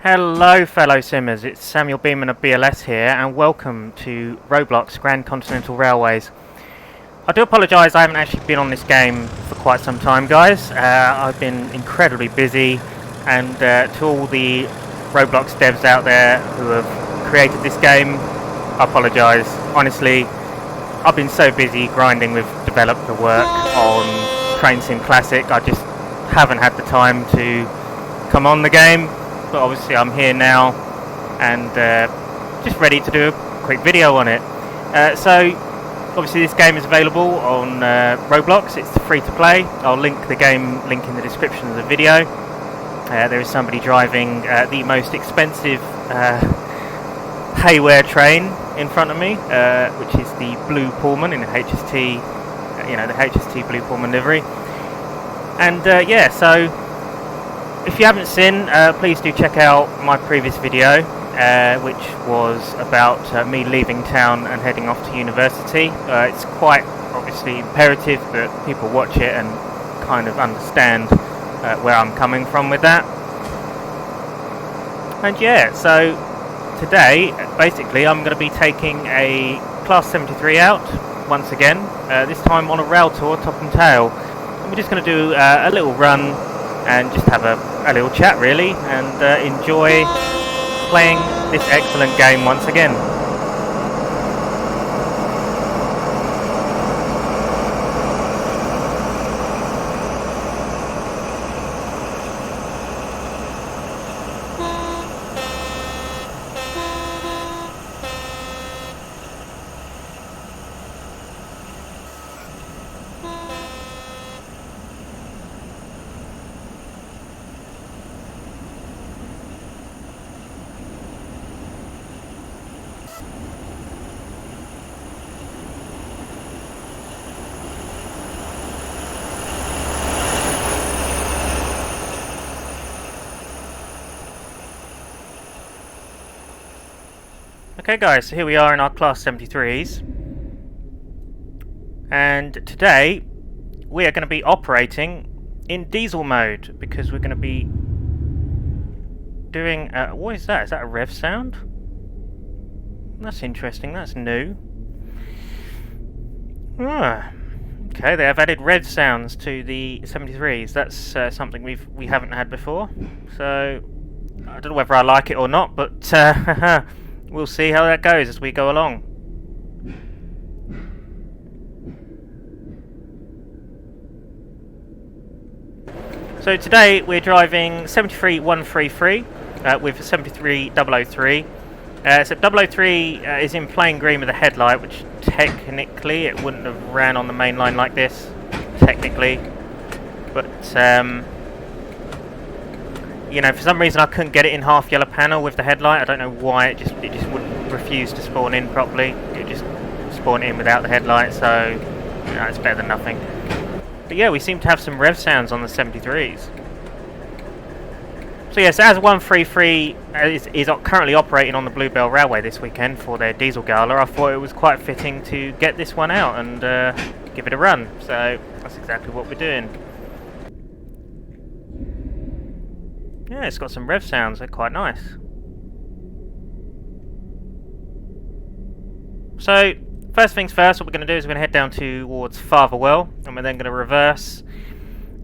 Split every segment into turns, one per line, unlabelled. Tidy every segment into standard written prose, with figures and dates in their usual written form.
Hello fellow simmers, it's Samuel Beeman of BLS here and welcome to Roblox Grand Continental Railways. I do apologise, I haven't actually been on this game for quite some time guys. I've been incredibly busy, and to all the Roblox devs out there who have created this game, I apologise. Honestly, I've been so busy grinding with developer work on Train Sim Classic, I just haven't had the time to come on the game. But obviously I'm here now and just ready to do a quick video on it. So obviously this game is available on Roblox. It's free to play. I'll link the game link in the description of the video. There is somebody driving the most expensive haywire train in front of me, which is the Blue Pullman in the HST, the HST Blue Pullman livery. And yeah, so if you haven't seen, please do check out my previous video, which was about me leaving town and heading off to university. It's quite obviously imperative that people watch it and kind of understand where I'm coming from with that. And yeah, so today, basically, I'm going to be taking a Class 73 out once again, this time on a rail tour, top and tail. And we're just going to do a little run and just have a little chat really, and enjoy playing this excellent game once again. Okay guys, so here we are in our Class 73s, and today we are going to be operating in diesel mode because we're going to be doing, what is that? Is that a rev sound? That's interesting, that's new. Okay, they have added rev sounds to the 73s. That's something we haven't had before, so I don't know whether I like it or not, but we'll see how that goes as we go along. So today we're driving 73133 with 73003. So 003 is in plain green with a headlight, which technically it wouldn't have ran on the main line like this, technically. But for some reason I couldn't get it in half yellow panel with the headlight. I don't know why, it just wouldn't refuse to spawn in properly. It just spawned in without the headlight, so it's better than nothing. But yeah, we seem to have some rev sounds on the 73s. So yes, as 133 is currently operating on the Bluebell Railway this weekend for their diesel gala, I thought it was quite fitting to get this one out and give it a run. So that's exactly what we're doing. Yeah, it's got some rev sounds, they're quite nice. So, first things first, what we're going to do is we're going to head down towards Farwell, and we're then going to reverse.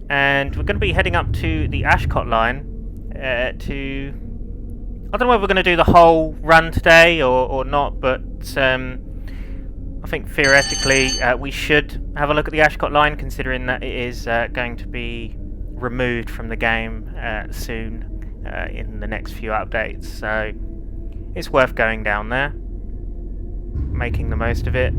And we're going to be heading up to the Ashcott line I don't know whether we're going to do the whole run today or not, but I think theoretically we should have a look at the Ashcott line, considering that it is going to be removed from the game soon in the next few updates, so it's worth going down there, making the most of it.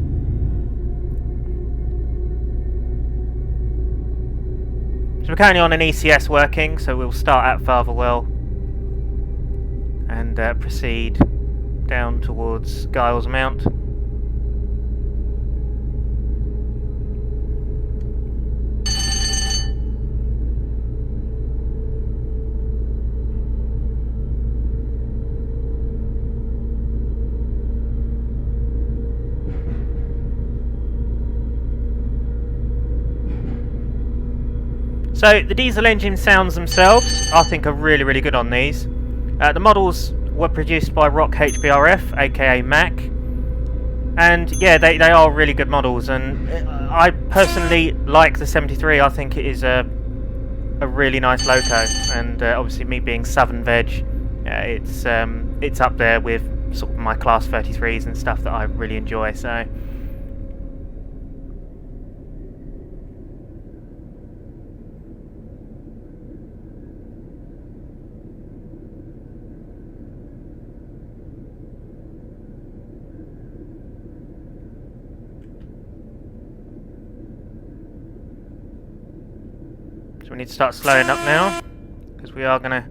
So we're currently on an ECS working, so we'll start at Farwell and proceed down towards Gyles Mount. So the diesel engine sounds themselves, I think, are really good on these. The models were produced by Rock HBRF, aka Mac, and yeah, they are really good models, and I personally like the 73. I think it is a really nice loco, and obviously me being Southern Veg, it's up there with sort of my Class 33s and stuff that I really enjoy. So we need to start slowing up now, because we are going to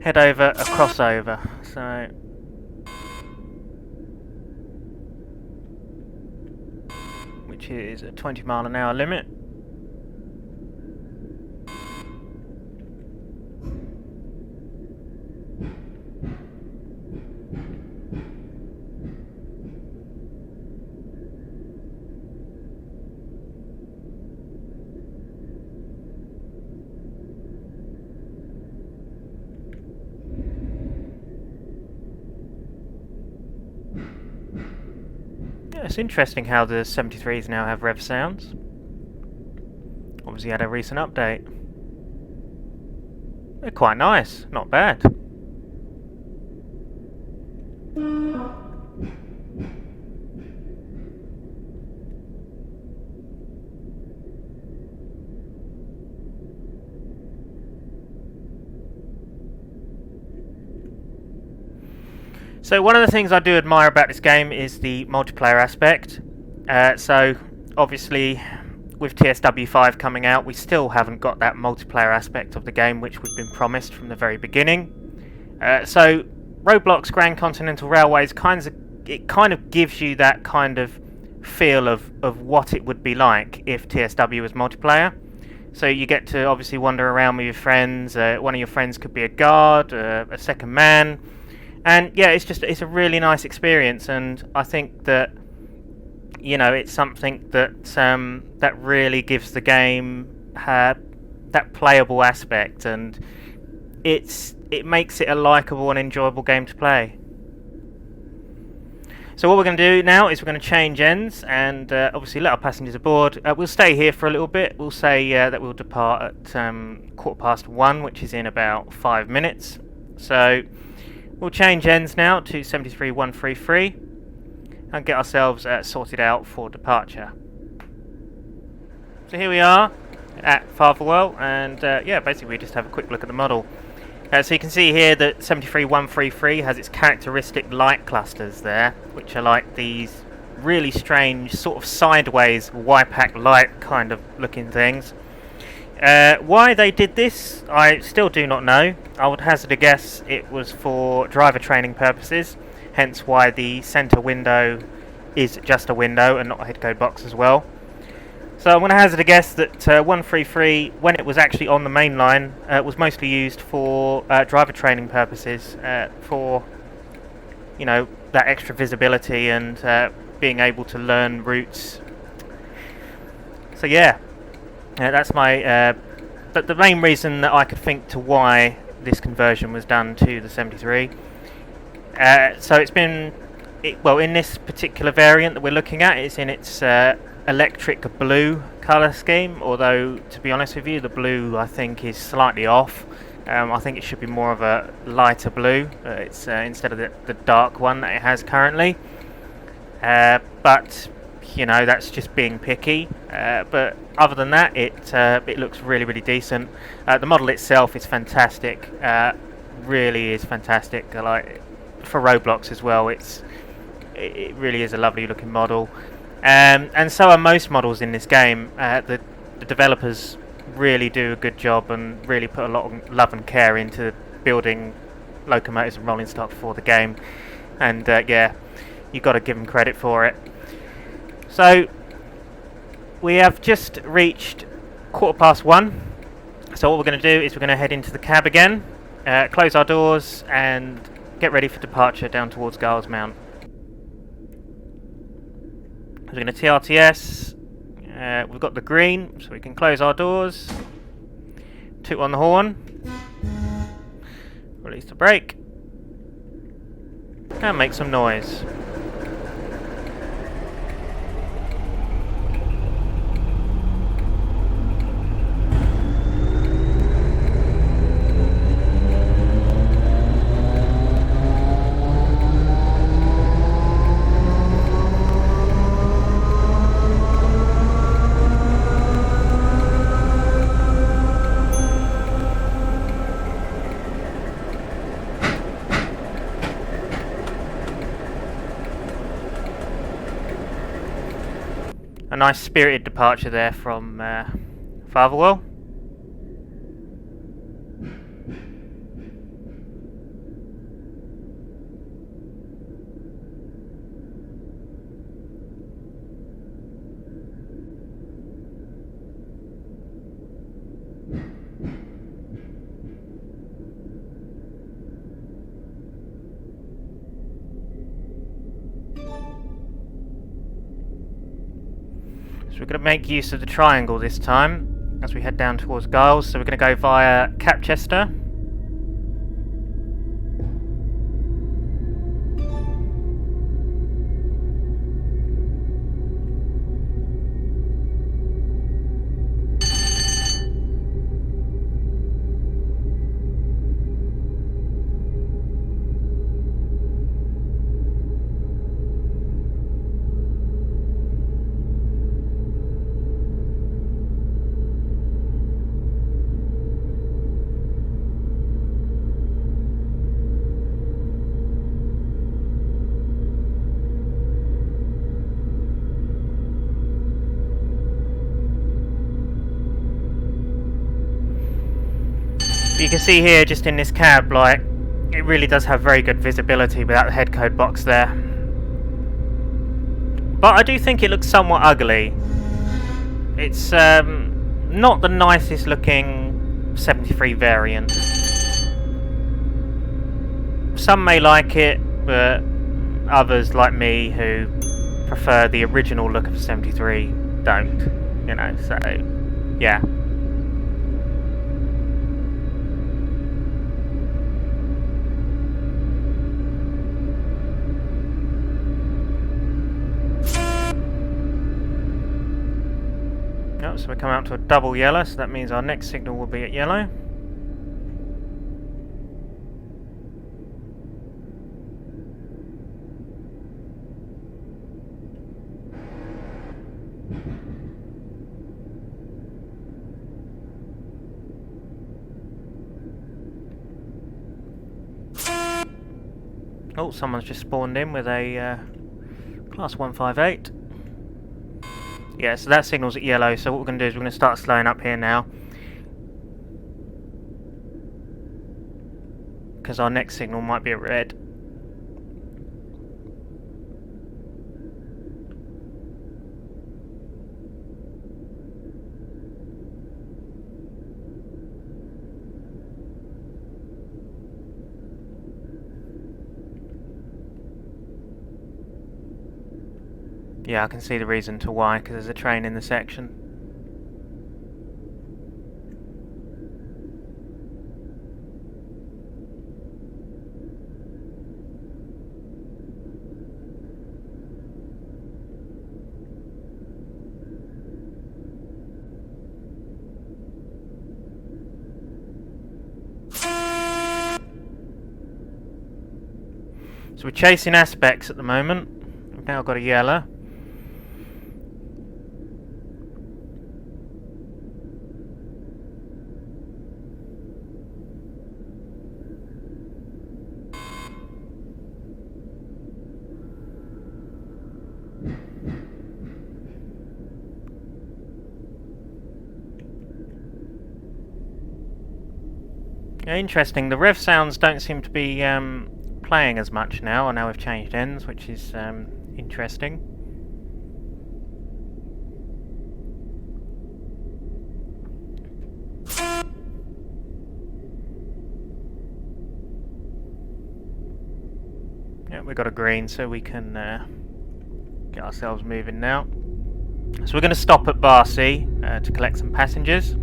head over a crossover. So which is a 20-mile-an-hour limit. It's interesting how the 73s now have rev sounds. Obviously had a recent update. They're quite nice, not bad. So one of the things I do admire about this game is the multiplayer aspect. So obviously with TSW 5 coming out, we still haven't got that multiplayer aspect of the game which we've been promised from the very beginning. So Roblox Grand Continental Railways kind of gives you that kind of feel of what it would be like if TSW was multiplayer. So you get to obviously wander around with your friends. One of your friends could be a guard, a second man. And yeah, it's a really nice experience, and I think that, you know, it's something that that really gives the game that playable aspect, and it makes it a likeable and enjoyable game to play. So what we're going to do now is we're going to change ends and obviously let our passengers aboard. We'll stay here for a little bit. We'll say that we'll depart at 1:15, which is in about 5 minutes. So we'll change ends now to 73133 and get ourselves sorted out for departure. So here we are at Farwell, and yeah, basically we just have a quick look at the model. So you can see here that 73133 has its characteristic light clusters there, which are like these really strange sort of sideways YPAC light kind of looking things. Why they did this, I still do not know. I would hazard a guess it was for driver training purposes, hence why the centre window is just a window and not a headcode box as well. So I'm going to hazard a guess that 133, when it was actually on the main line, was mostly used for driver training purposes, for, you know, that extra visibility and being able to learn routes. So yeah. That's my the main reason that I could think to why this conversion was done to the 73. So it's been, well, in this particular variant that we're looking at, it's in its electric blue colour scheme, although to be honest with you, the blue I think is slightly off. I think it should be more of a lighter blue. It's instead of the dark one that it has currently. But you know, that's just being picky. But other than that, it looks really, really decent. The model itself is fantastic. Really is fantastic. Like for Roblox as well, it really is a lovely looking model. And so are most models in this game. The developers really do a good job and really put a lot of love and care into building locomotives and rolling stock for the game. And yeah, you've got to give them credit for it. So we have just reached 1:15. So what we're going to do is we're going to head into the cab again, close our doors and get ready for departure down towards Gyles Mount. We're going to TRTS. We've got the green, so we can close our doors. Toot on the horn. Release the brake. And make some noise. A nice spirited departure there from Farwell. So we're going to make use of the triangle this time as we head down towards Gyles. So we're going to go via Capchester. You can see here, just in this cab, like, it really does have very good visibility without the head code box there. But I do think it looks somewhat ugly. It's not the nicest looking 73 variant. Some may like it, but others, like me, who prefer the original look of 73, don't. You know, so, yeah. So we come out to a double yellow, so that means our next signal will be at yellow. Oh, someone's just spawned in with a Class 158. Yeah, so that signal's at yellow, so what we're going to do is we're going to start slowing up here now. Because our next signal might be at red. Yeah, I can see the reason to why, because there's a train in the section. So we're chasing aspects at the moment. We've now got a yellow. Interesting, the rev sounds don't seem to be playing as much now. I know we've changed ends, which is interesting. Yeah, we've got a green, so we can get ourselves moving now. So we're going to stop at Barcy to collect some passengers.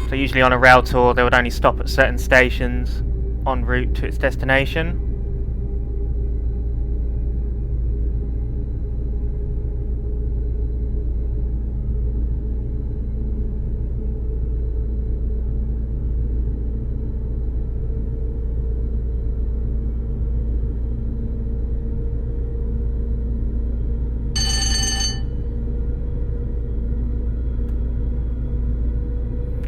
So usually on a rail tour they would only stop at certain stations en route to its destination.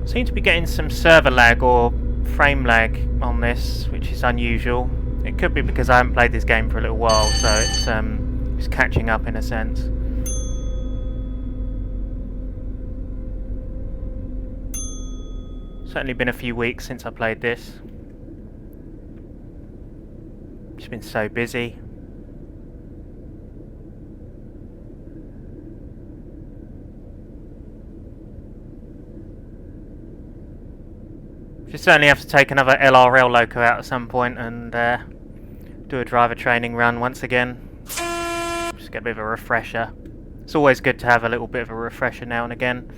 Seem to be getting some server lag or frame lag on this, which is unusual. It could be because I haven't played this game for a little while, so it's catching up in a sense. Certainly been a few weeks since I played this. Just been so busy. Should certainly have to take another LRL loco out at some point and do a driver training run once again. Just get a bit of a refresher. It's always good to have a little bit of a refresher now and again.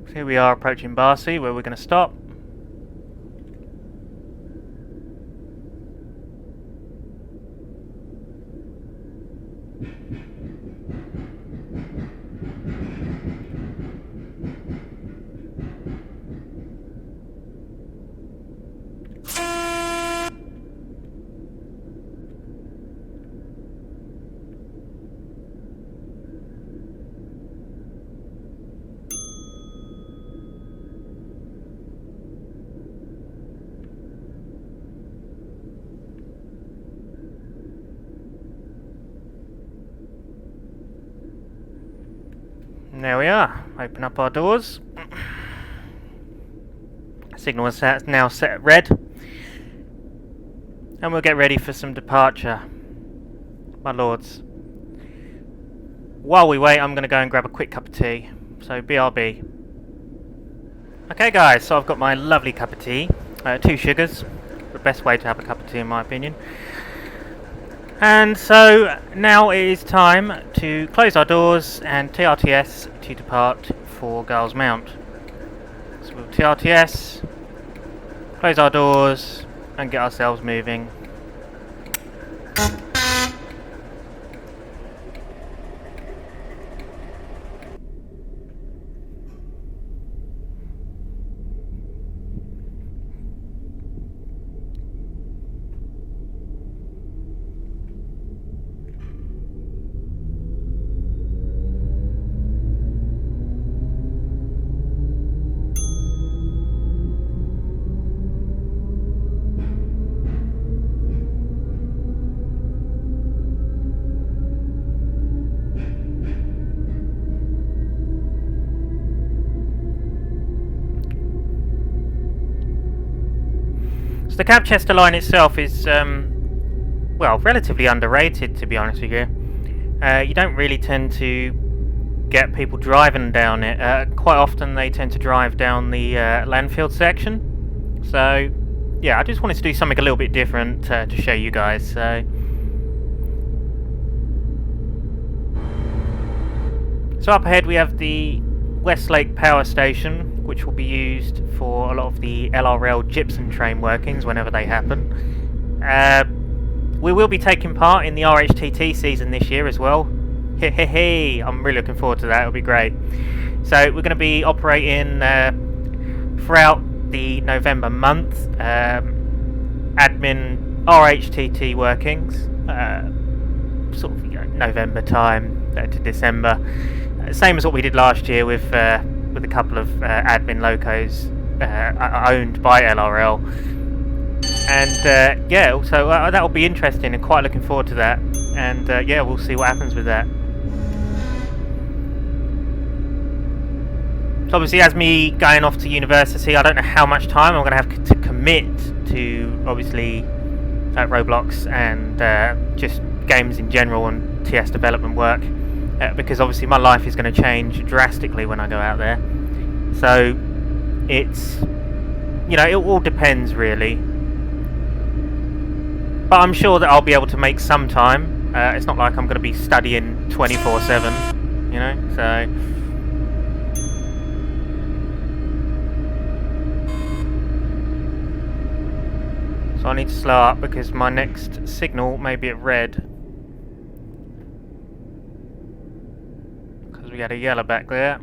So here we are approaching Barcy, where we're going to stop. There we are. Open up our doors. Signal is now set at red. And we'll get ready for some departure. My lords. While we wait, I'm going to go and grab a quick cup of tea. So, BRB. Okay guys, so I've got my lovely cup of tea. 2 sugars. The best way to have a cup of tea in my opinion. And so now it is time to close our doors and TRTS to depart for Gyles Mount. So we'll TRTS, close our doors and get ourselves moving. So the Cabchester line itself is, well, relatively underrated, to be honest with you. You don't really tend to get people driving down it. Quite often they tend to drive down the Landfield section. So, yeah, I just wanted to do something a little bit different to show you guys. So up ahead we have the Westlake Power Station, which will be used for a lot of the LRL gypsum train workings whenever they happen. We will be taking part in the RHTT season this year as well. Hey, I'm really looking forward to that, it'll be great. So we're going to be operating throughout the November month, admin RHTT workings, sort of November time to December. Same as what we did last year with a couple of admin locos owned by LRL, and yeah, so that'll be interesting and quite looking forward to that. And yeah, we'll see what happens with that. So obviously, as me going off to university, I don't know how much time I'm going to have to commit to obviously Roblox and just games in general and TS development work. Because obviously my life is going to change drastically when I go out there. So it's, you know, it all depends really. But I'm sure that I'll be able to make some time. It's not like I'm going to be studying 24/7, you know, so... So I need to slow up because my next signal may be at red. Because we had a yellow back there.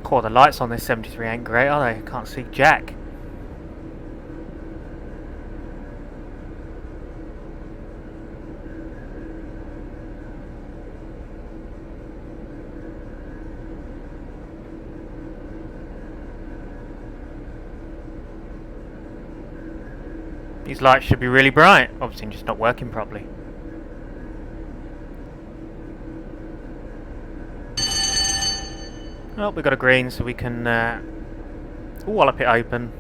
Core, the lights on this 73 ain't great, are they? Can't see jack. These lights should be really bright. Obviously, just not working properly. Oh, we got a green, so we can wallop it open.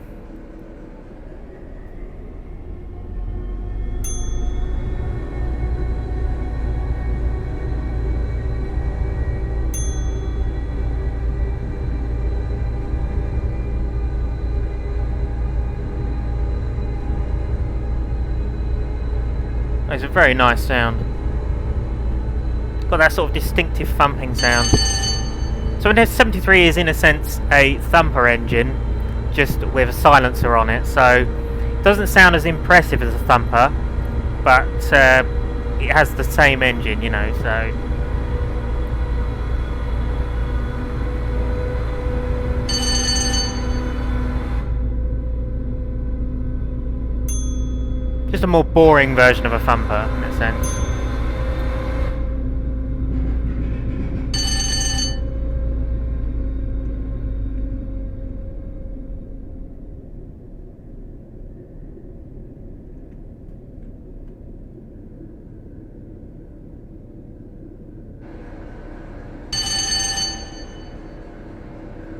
It's a very nice sound. Got that sort of distinctive thumping sound. So the 73 is in a sense a thumper engine, just with a silencer on it, so it doesn't sound as impressive as a thumper, but it has the same engine, you know, so... Just a more boring version of a thumper, in a sense.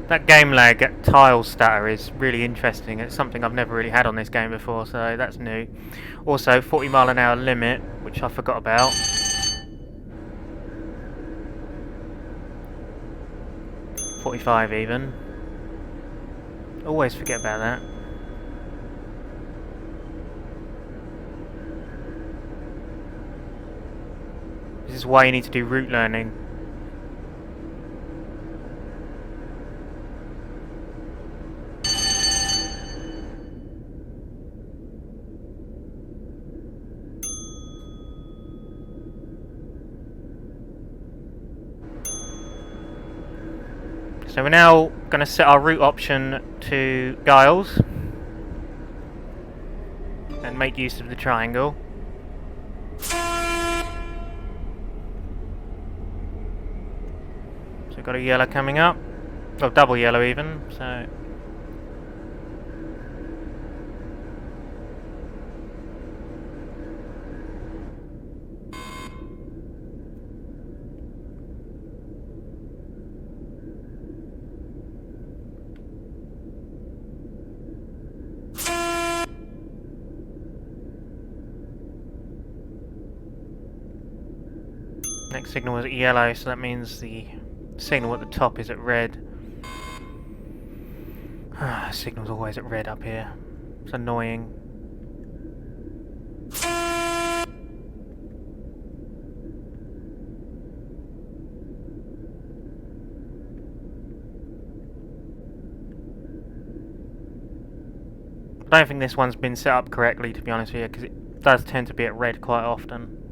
That game lag tile stutter is really interesting. It's something I've never really had on this game before, so that's new. Also, 40-mile-an-hour limit, which I forgot about. .45 even. Always forget about that. This is why you need to do route learning. So we're now going to set our route option to Gyles and make use of the triangle. So we've got a yellow coming up, or double yellow even, so... Next signal was at yellow, so that means the signal at the top is at red. Signal's always at red up here. It's annoying. I don't think this one's been set up correctly, to be honest with you, because it does tend to be at red quite often.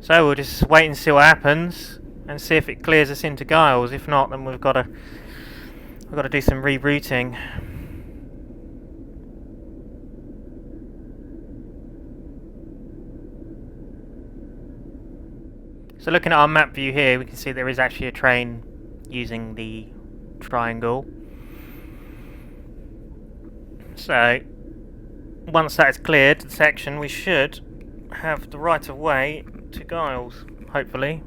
So we'll just wait and see what happens, and see if it clears us into Gyles. If not, then we've got to do some rerouting. So looking at our map view here, we can see there is actually a train using the triangle. So once that is cleared, the section, we should have the right of way to Gyles, hopefully.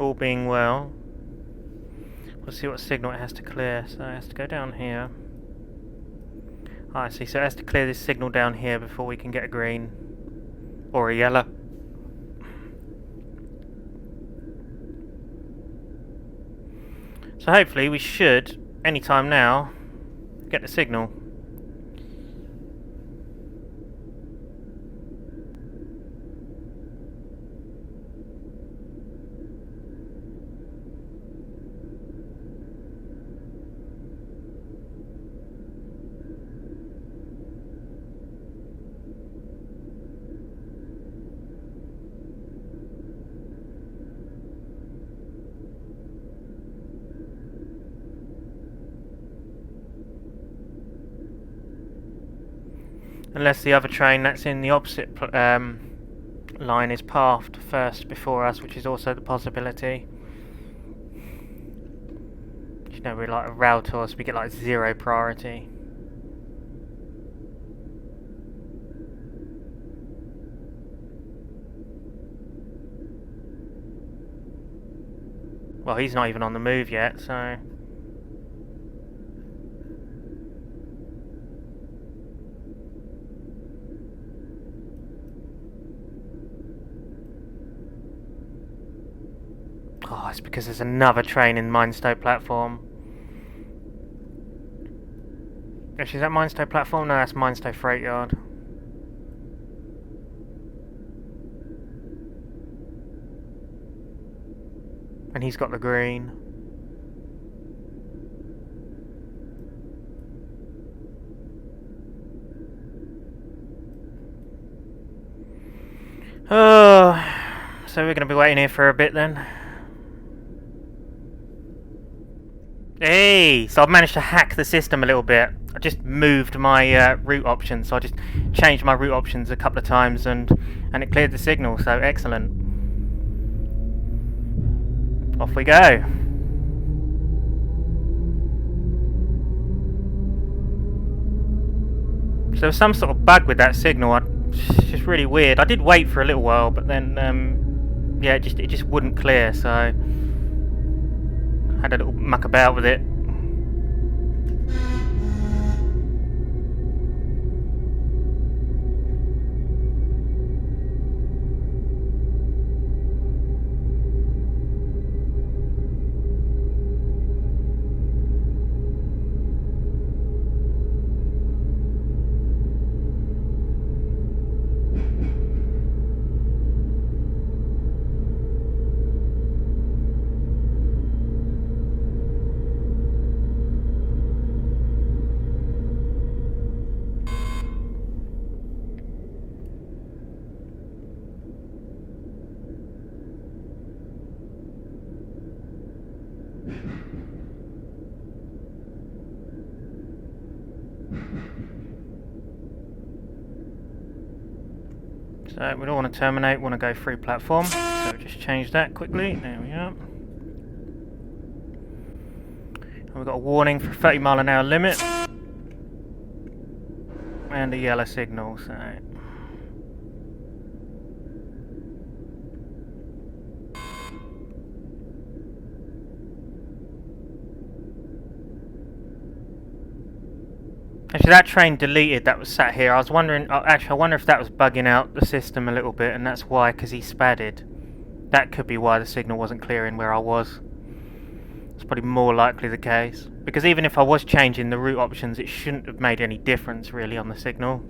All being well. We'll see what signal it has to clear. So it has to go down here. Oh, I see. So it has to clear this signal down here before we can get a green. Or a yellow. So hopefully we should, anytime now, get the signal. Unless the other train that's in the opposite line is pathed first before us, which is also the possibility. You know, we're like a rail tour, so we get like 0 priority. Well, he's not even on the move yet, so... Oh, it's because there's another train in Minestow platform. Actually, is that Minestow platform? No, that's Minestow Freight Yard. And he's got the green. Oh, so we're going to be waiting here for a bit then. Hey, so I've managed to hack the system a little bit. I just moved my route options, so I just changed my route options a couple of times and it cleared the signal, so excellent. Off we go. So there was some sort of bug with that signal. It's just really weird. I did wait for a little while, but then yeah, it just wouldn't clear, so had a little muck about with it. So we don't want to terminate, we want to go through platform. So just change that quickly. There we are. And we've got a warning for 30-mile-an-hour limit. And a yellow signal, so... Actually, that train deleted that was sat here. I was wondering... actually, I wonder if that was bugging out the system a little bit, and that's why, because he spadded. That could be why the signal wasn't clearing where I was. It's probably more likely the case. Because even if I was changing the route options, it shouldn't have made any difference, really, on the signal.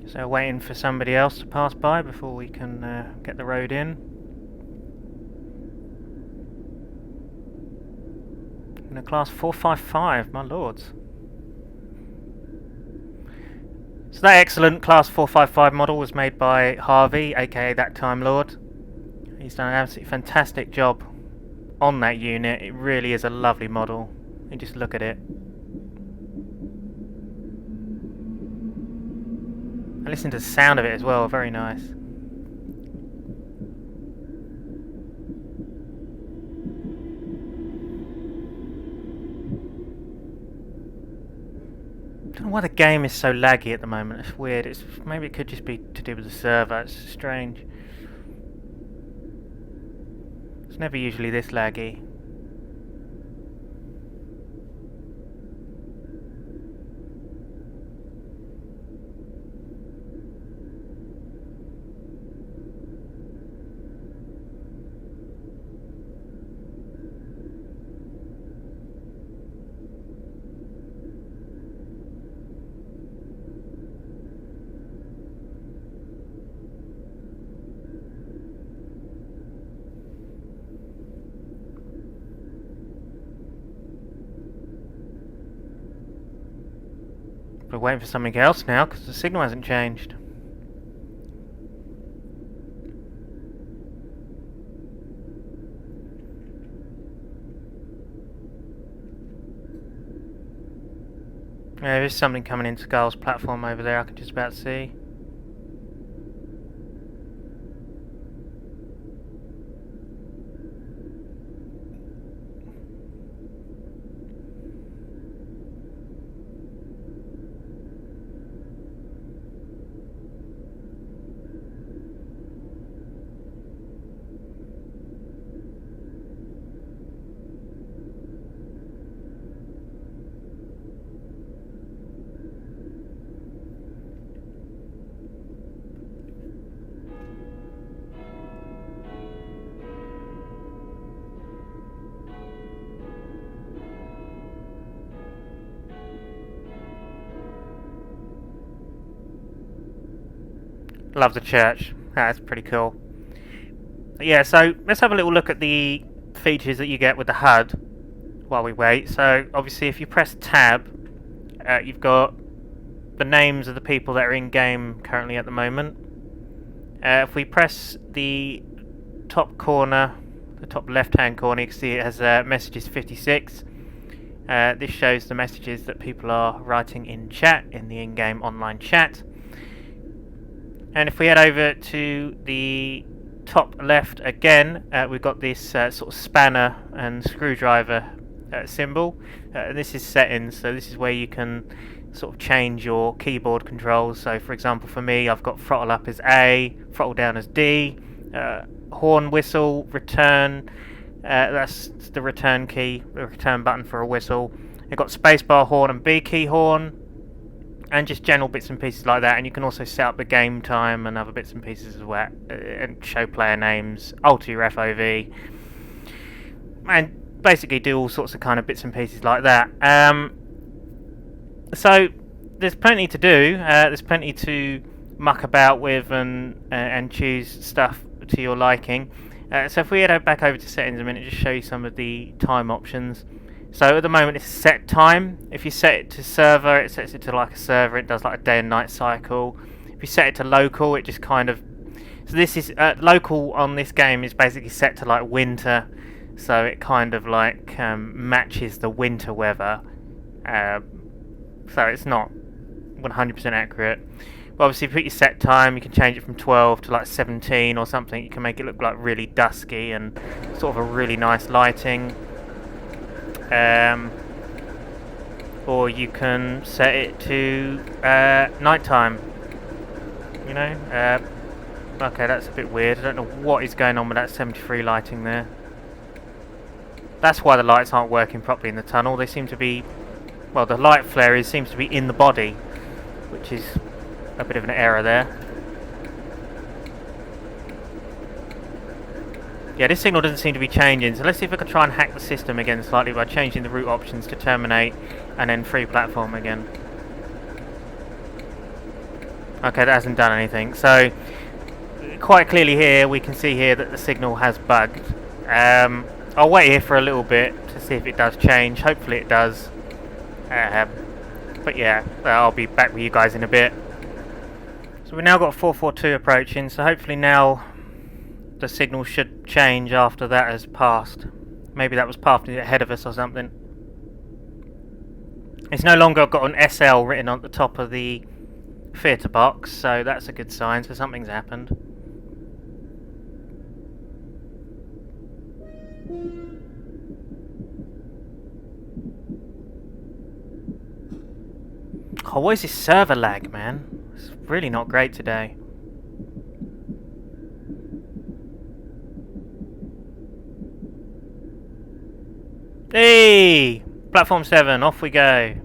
So waiting for somebody else to pass by before we can get the road in. In a class 455, my lords. So that excellent Class 455 model was made by Harvey, aka That Time Lord. He's done an absolutely fantastic job on that unit. It really is a lovely model. You just look at it. And listen to the sound of it as well, very nice. I don't know why the game is so laggy at the moment. It's weird. Maybe it could just be to do with the server. It's strange. It's never usually this laggy. We're waiting for something else now because the signal hasn't changed. Yeah, there is something coming into Gyles' platform over there, I can just about see. Love the church. That's pretty cool. Yeah, so let's have a little look at the features that you get with the HUD while we wait. So obviously if you press tab, you've got the names of the people that are in game currently at the moment. If we press the top corner, the top left hand corner, you can see it has messages 56. This shows the messages that people are writing in chat, in the in-game online chat. And if we head over to the top left again, we've got this sort of spanner and screwdriver symbol. This is settings, so this is where you can sort of change your keyboard controls. So for example, for me, I've got throttle up as A, throttle down as D, horn, whistle, return, that's the return key, the return button for a whistle. You've got spacebar, horn and B key horn, and just general bits and pieces like that. And you can also set up the game time and other bits and pieces as well, and show player names, alter your FOV, and basically do all sorts of kind of bits and pieces like that. So there's plenty to do, there's plenty to muck about with and choose stuff to your liking. So if we head back over to settings a minute, just show you some of the time options. So at the moment it's set time. If you set it to server, it sets it to like a server, it does like a day and night cycle. If you set it to local, it just kind of... So this is... local on this game is basically set to like winter, so it kind of like matches the winter weather. So it's not 100% accurate. But obviously if you put your set time, you can change it from 12 to like 17 or something. You can make it look like really dusky and sort of a really nice lighting. Or you can set it to nighttime. You know, okay, that's a bit weird. I don't know what is going on with that 73 lighting there. That's why the lights aren't working properly in the tunnel. They seem to be, well, the light flare seems to be in the body, which is a bit of an error there. Yeah, this signal doesn't seem to be changing, so let's see if I can try and hack the system again slightly by changing the route options to terminate and then free platform again. Okay, that hasn't done anything. So quite clearly here, we can see here that the signal has bugged. I'll wait here for a little bit to see if it does change. Hopefully it does. But yeah, I'll be back with you guys in a bit. So we've now got 442 approaching, so hopefully now the signal should change after that has passed. Maybe that was passing ahead of us or something. It's no longer got an SL written on the top of the theatre box, so that's a good sign, so something's happened. Oh, what is this server lag, man? It's really not great today. Hey! Platform 7, off we go.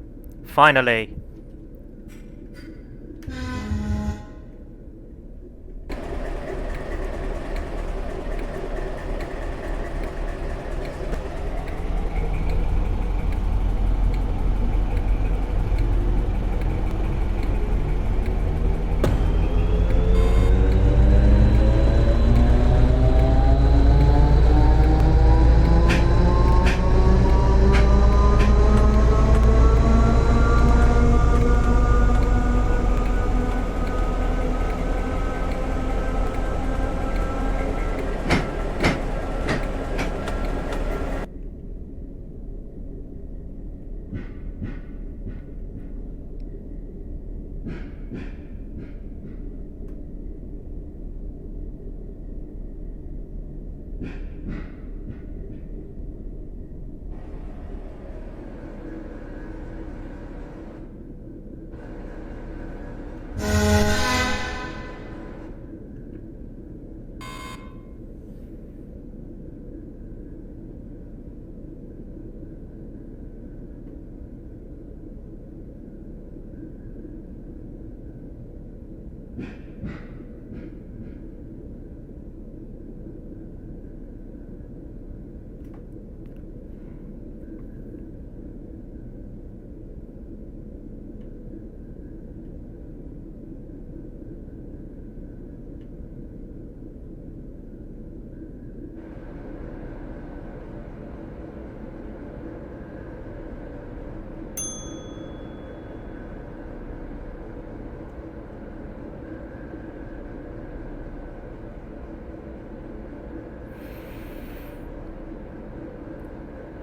Finally.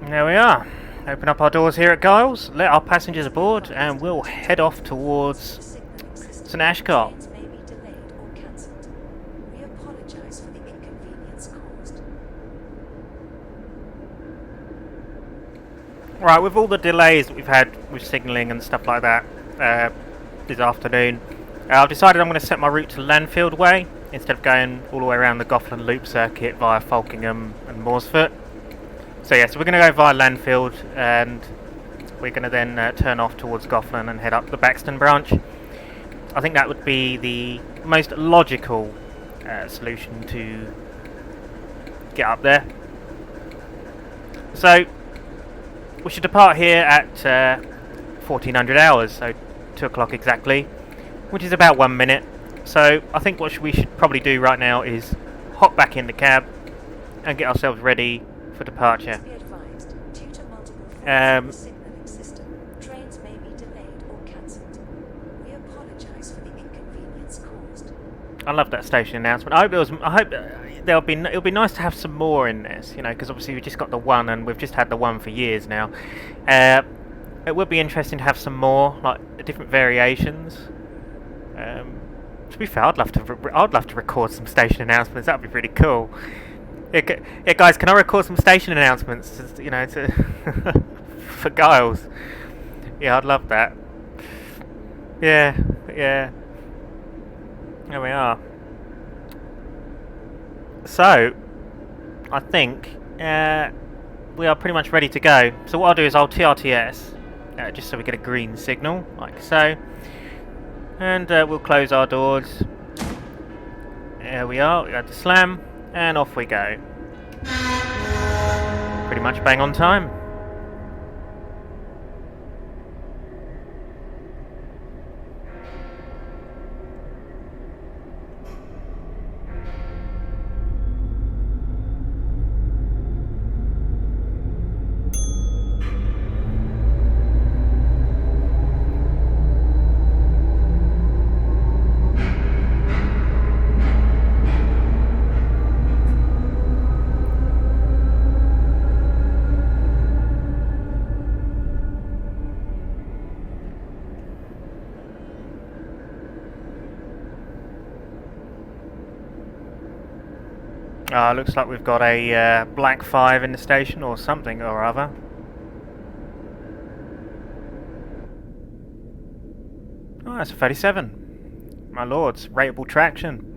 There we are. Open up our doors here at Gyles, let our passengers aboard, and we'll head off towards St.Ashcott. Right, with all the delays that we've had with signalling and stuff like that this afternoon, I've decided I'm going to set my route to Lanfield Way instead of going all the way around the Gothland Loop circuit via Falkingham and Morsfoot. So yeah, so we're going to go via Lanfield, and we're going to then turn off towards Gothland and head up the Baxton branch. I think that would be the most logical solution to get up there. So we should depart here at 1400 hours, so 2 o'clock exactly, which is about 1 minute. So I think what we should probably do right now is hop back in the cab and get ourselves ready for departure. I love that station announcement. I hope it'll be nice to have some more in this, you know, because obviously we've just got the one, and we've just had the one for years now. It would be interesting to have some more, like different variations. To be fair, I'd love to record some station announcements. That'd be pretty cool. Yeah, guys, can I record some station announcements? You know, for Gyles. Yeah, I'd love that. Yeah. There we are. So, I think we are pretty much ready to go. So what I'll do is I'll TRTS, just so we get a green signal, like so. And we'll close our doors. There we are, we got the slam, and off we go. Pretty much bang on time. Looks like we've got a black 5 in the station or something or other. Oh, that's a 37. My lords, rateable traction.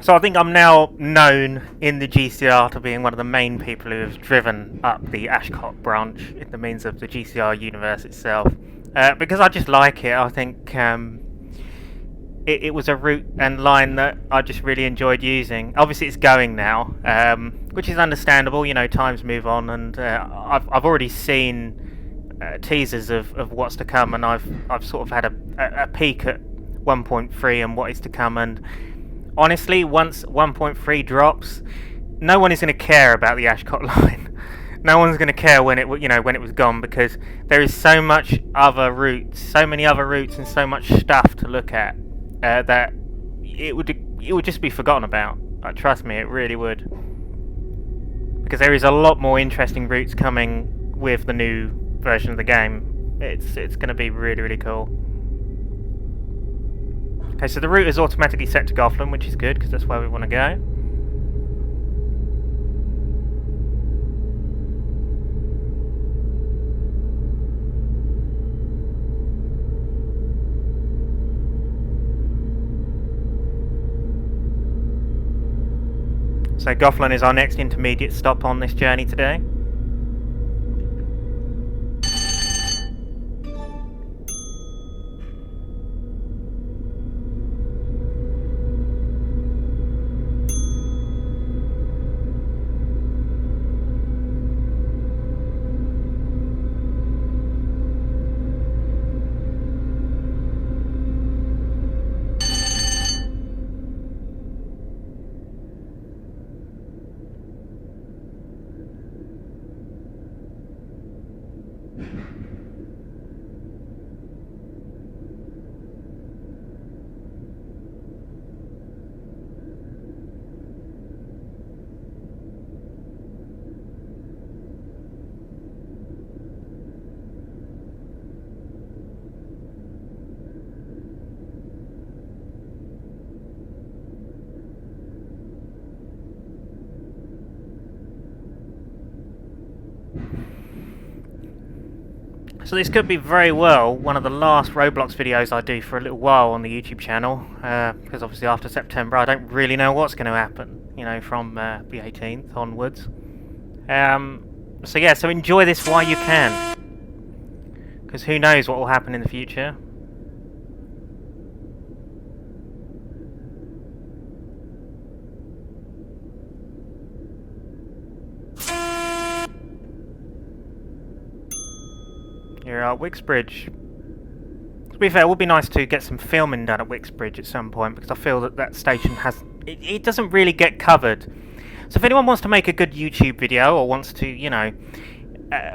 So I think I'm now known in the GCR to being one of the main people who have driven up the Ashcott branch in the means of the GCR universe itself. Because I just like it. I think it was a route and line that I just really enjoyed using. Obviously it's going now, which is understandable, you know, times move on, and I've already seen teasers of what's to come, and I've sort of had a peek at 1.3 and what is to come, and honestly, once 1.3 drops, no one is going to care about the Ashcott line. No one's going to care when it was gone, because there is so much other routes, so many other routes, and so much stuff to look at that it would just be forgotten about. Trust me, it really would, because there is a lot more interesting routes coming with the new version of the game. It's going to be really, really cool. Okay, so the route is automatically set to Gothland, which is good, because that's where we want to go. So Gothland is our next intermediate stop on this journey today. So this could be very well one of the last Roblox videos I do for a little while on the YouTube channel, because obviously after September I don't really know what's going to happen, you know, from the 18th onwards. So yeah, so enjoy this while you can, because who knows what will happen in the future. Here at Wixbridge. To be fair, it would be nice to get some filming done at Wixbridge at some point, because I feel that that station has... It doesn't really get covered. So if anyone wants to make a good YouTube video, or wants to, you know,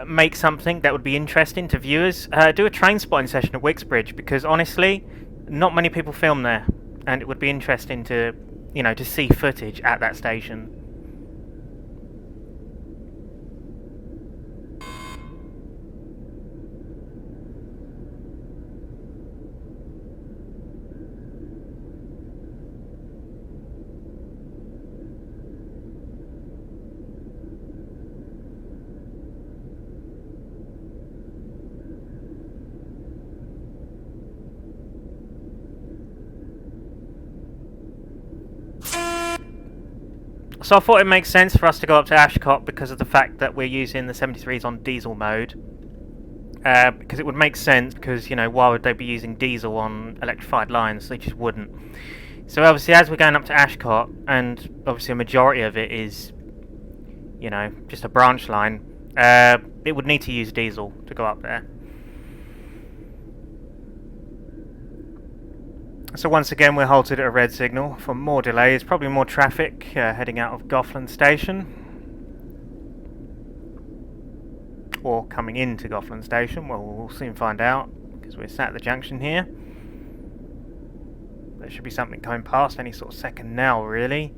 make something that would be interesting to viewers, do a train spotting session at Wixbridge, because honestly, not many people film there, and it would be interesting to, you know, to see footage at that station. So I thought it makes sense for us to go up to Ashcott because of the fact that we're using the 73s on diesel mode. Because it would make sense, because, you know, why would they be using diesel on electrified lines? They just wouldn't. So obviously as we're going up to Ashcott, and obviously a majority of it is you know, just a branch line, it would need to use diesel to go up there. So once again we're halted at a red signal for more delays, probably more traffic heading out of Gothland Station. Or coming into Gothland Station, well we'll soon find out, because we're sat at the junction here. There should be something coming past any sort of second now, really.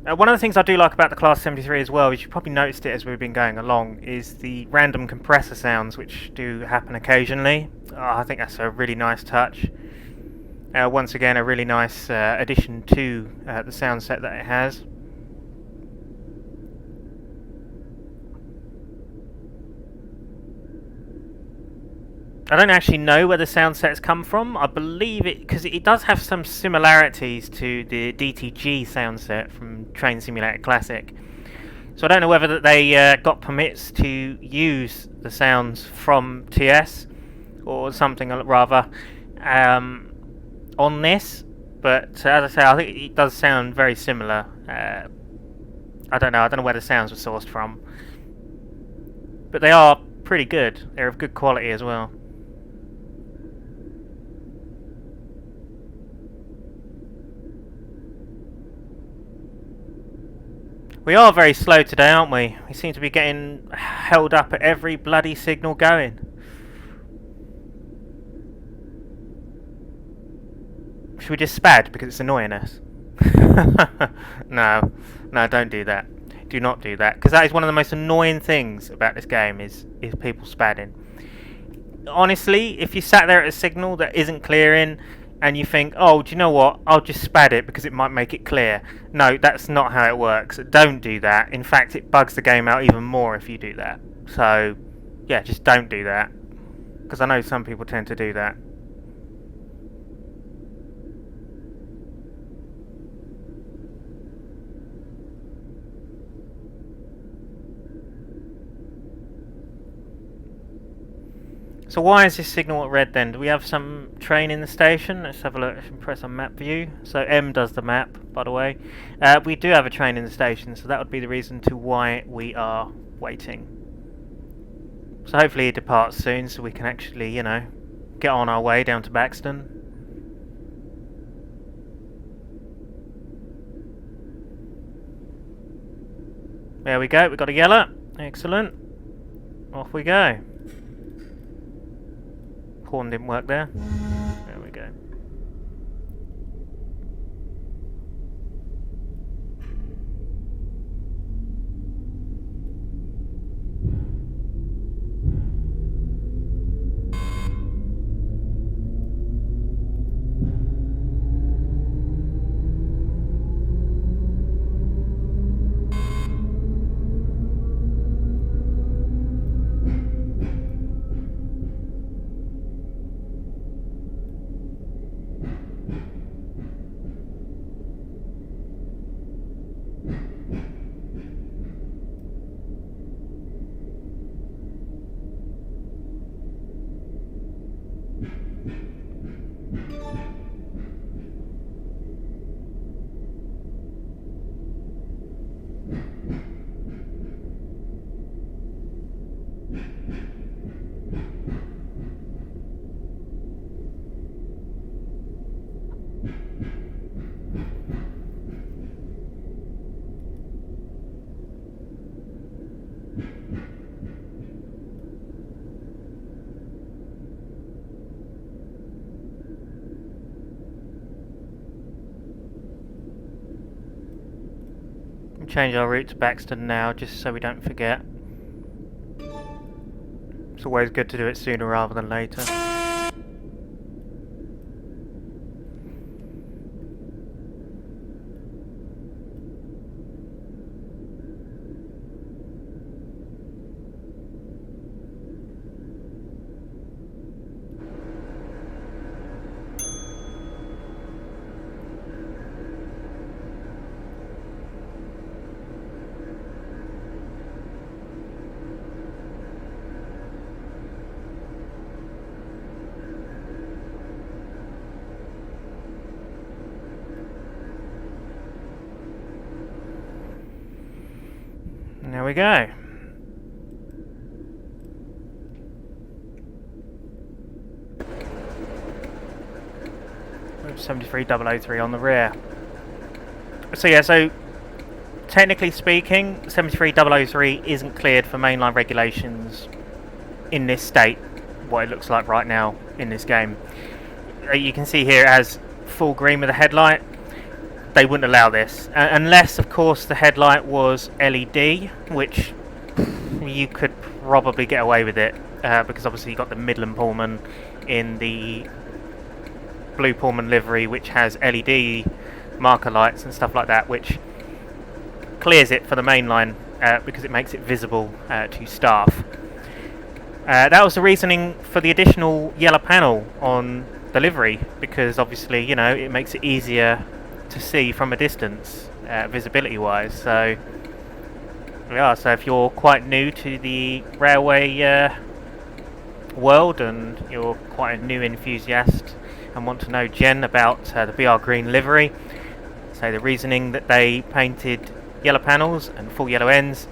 One of the things I do like about the Class 73 as well, is you probably noticed it as we've been going along, is the random compressor sounds which do happen occasionally. I think that's a really nice touch. Once again, a really nice addition to the sound set that it has. I don't actually know where the sound sets come from. I believe it, because it does have some similarities to the DTG sound set from Train Simulator Classic. So I don't know whether that they got permits to use the sounds from TS or something rather on this. But as I say, I think it does sound very similar. I don't know where the sounds were sourced from. But they are pretty good. They're of good quality as well. We are very slow today, aren't we? We seem to be getting held up at every bloody signal going. Should we just spad because it's annoying us? No, don't do that. Do not do that, because that is one of the most annoying things about this game is people spadding. Honestly, if you sat there at a signal that isn't clearing, and you think, oh, do you know what, I'll just spad it because it might make it clear. No, that's not how it works. Don't do that. In fact, it bugs the game out even more if you do that. So, yeah, just don't do that. Because I know some people tend to do that. So why is this signal at red then? Do we have some train in the station? Let's have a look. Let's press on map view. So M does the map, by the way. We do have a train in the station, so that would be the reason to why we are waiting. So hopefully it departs soon, so we can actually, you know, get on our way down to Baxton. There we go. We got a yellow. Excellent. Off we go. Horn didn't work there. There we go. Change our route to Baxton now, just so we don't forget. It's always good to do it sooner rather than later. we go. With 73003 on the rear. So yeah, so technically speaking, 73003 isn't cleared for mainline regulations in this state, what it looks like right now in this game. You can see here it has full green with a headlight. They wouldn't allow this, unless of course the headlight was LED, which you could probably get away with it, because obviously you've got the Midland Pullman in the blue Pullman livery, which has LED marker lights and stuff like that, which clears it for the mainline because it makes it visible to staff. That was the reasoning for the additional yellow panel on the livery, because obviously, you know, it makes it easier to see from a distance, visibility wise. So yeah, so if you're quite new to the railway world and you're quite a new enthusiast and want to know Jen about the BR Green livery, so the reasoning that they painted yellow panels and full yellow ends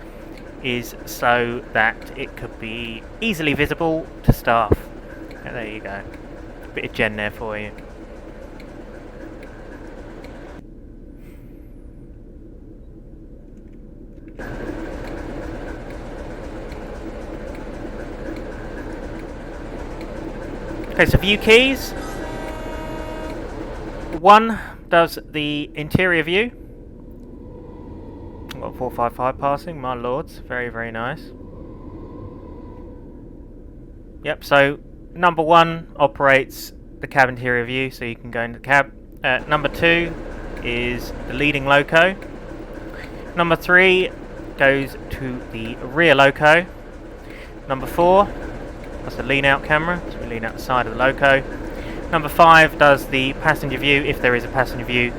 is so that it could be easily visible to staff. There you go. A bit of Jen there for you. Okay, so view keys. One does the interior view. I've got 455 passing, my lords. Very, very nice. Yep, so number one operates the cab interior view, so you can go into the cab. Number two is the leading loco. Number three goes to the rear loco. Number four, that's the lean out camera, so we lean out the side of the loco. Number five does the passenger view, if there is a passenger view,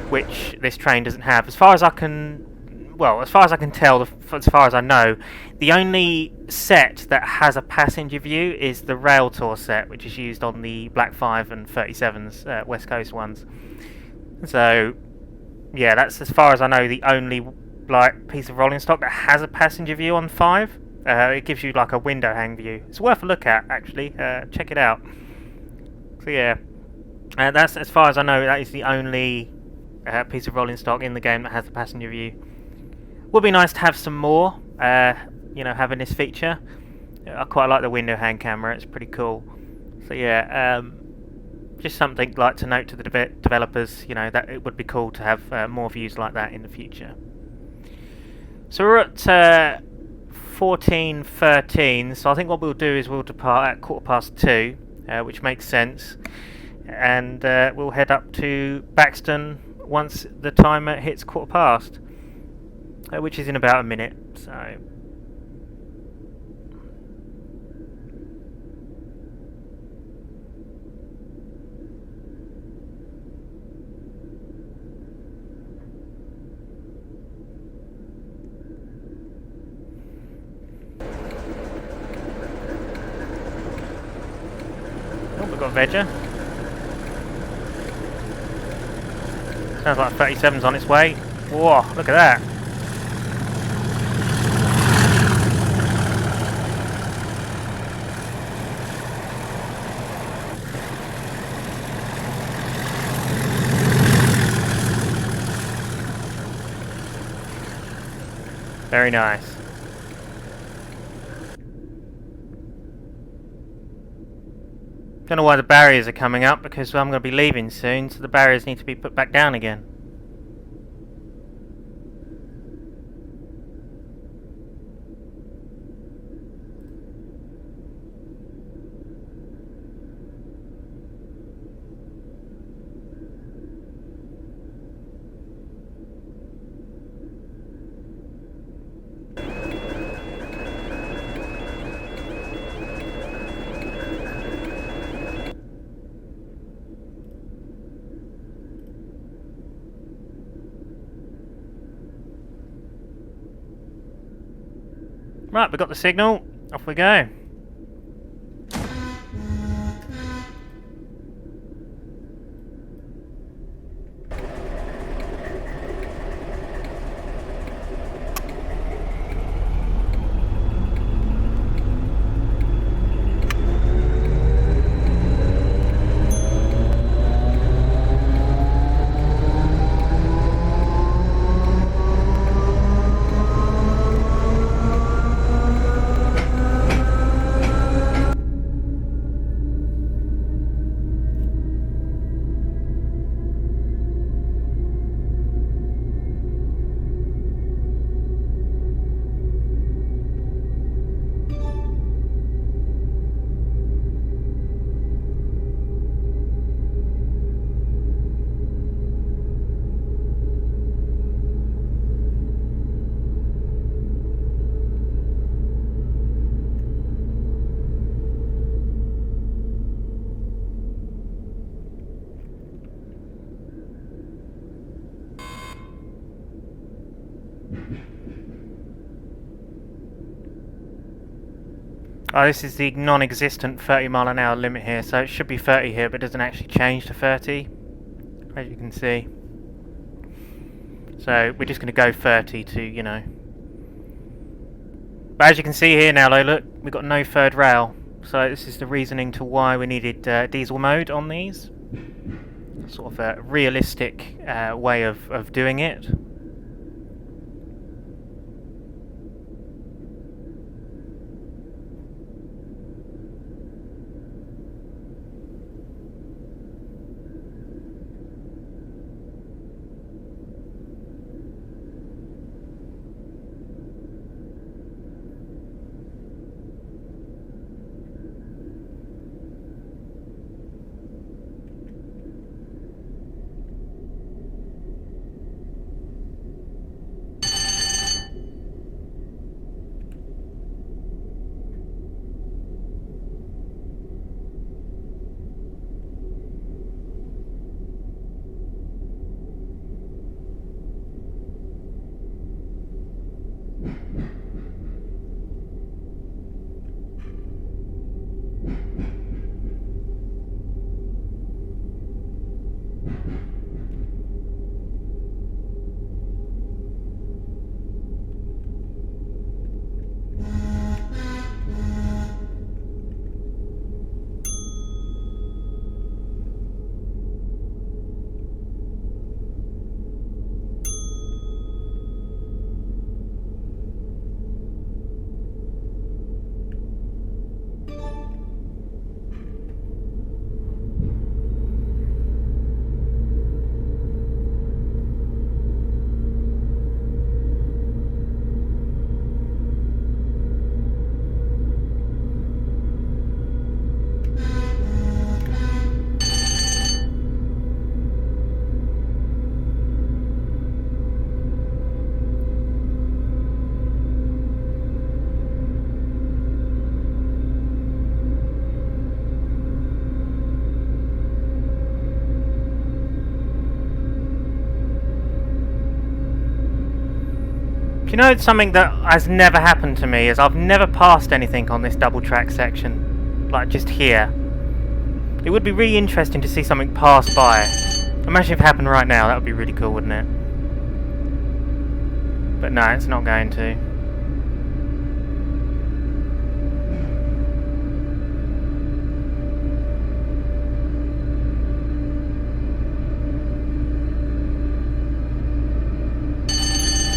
which this train doesn't have. As far as I can tell, as far as I know, the only set that has a passenger view is the Rail Tour set, which is used on the Black 5 and 37s, West Coast ones. So, yeah, that's, as far as I know, the only like piece of rolling stock that has a passenger view on 5. It gives you like a window hang view. It's worth a look at, actually. Check it out. So yeah, that's, as far as I know, that is the only piece of rolling stock in the game that has the passenger view. Would be nice to have some more, you know, having this feature. I quite like the window hang camera, it's pretty cool. So yeah, just something like to note to the developers, you know, that it would be cool to have more views like that in the future. So we're at 14:13, so I think what we'll do is we'll depart at 2:15, which makes sense, and we'll head up to Baxton once the timer hits 2:15. Which is in about a minute, so... Oh, we've got Vegger. Sounds like 37's on its way. Whoa, look at that. Very nice. Don't know why the barriers are coming up, because I'm going to be leaving soon, so the barriers need to be put back down again. Right, we've got the signal. Off we go. Oh, this is the non-existent 30 mph limit here, so it should be 30 here, but it doesn't actually change to 30, as you can see. So we're just going to go 30 to, you know. But as you can see here now, though, look, we've got no third rail. So this is the reasoning to why we needed diesel mode on these. Sort of a realistic way of doing it. You know, something that has never happened to me is I've never passed anything on this double track section, like just here. It would be really interesting to see something pass by. Imagine if it happened right now, that would be really cool, wouldn't it? But no, it's not going to.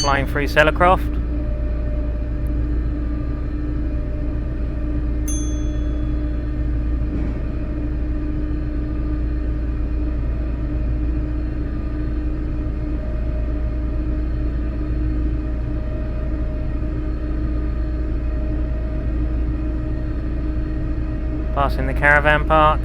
Flying through Cellarcroft. Passing the caravan park.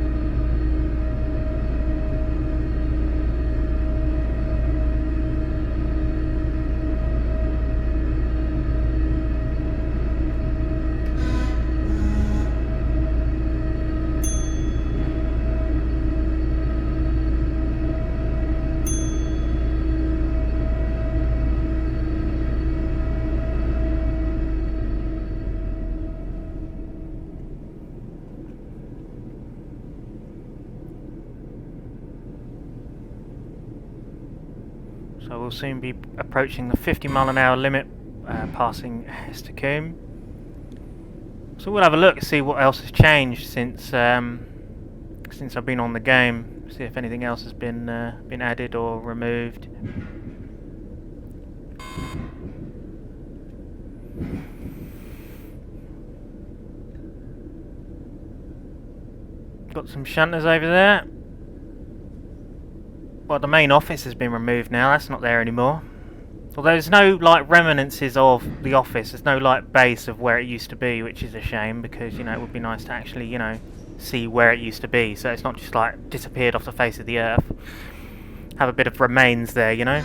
So we'll soon be approaching the 50 mph limit, passing Hesticombe. So we'll have a look and see what else has changed since I've been on the game. See if anything else has been added or removed. Got some shunters over there. Well, the main office has been removed now, that's not there anymore. Although there's no, like, remnances of the office, there's no, like, base of where it used to be, which is a shame, because, you know, it would be nice to actually, you know, see where it used to be, so it's not just, like, disappeared off the face of the earth. Have a bit of remains there, you know?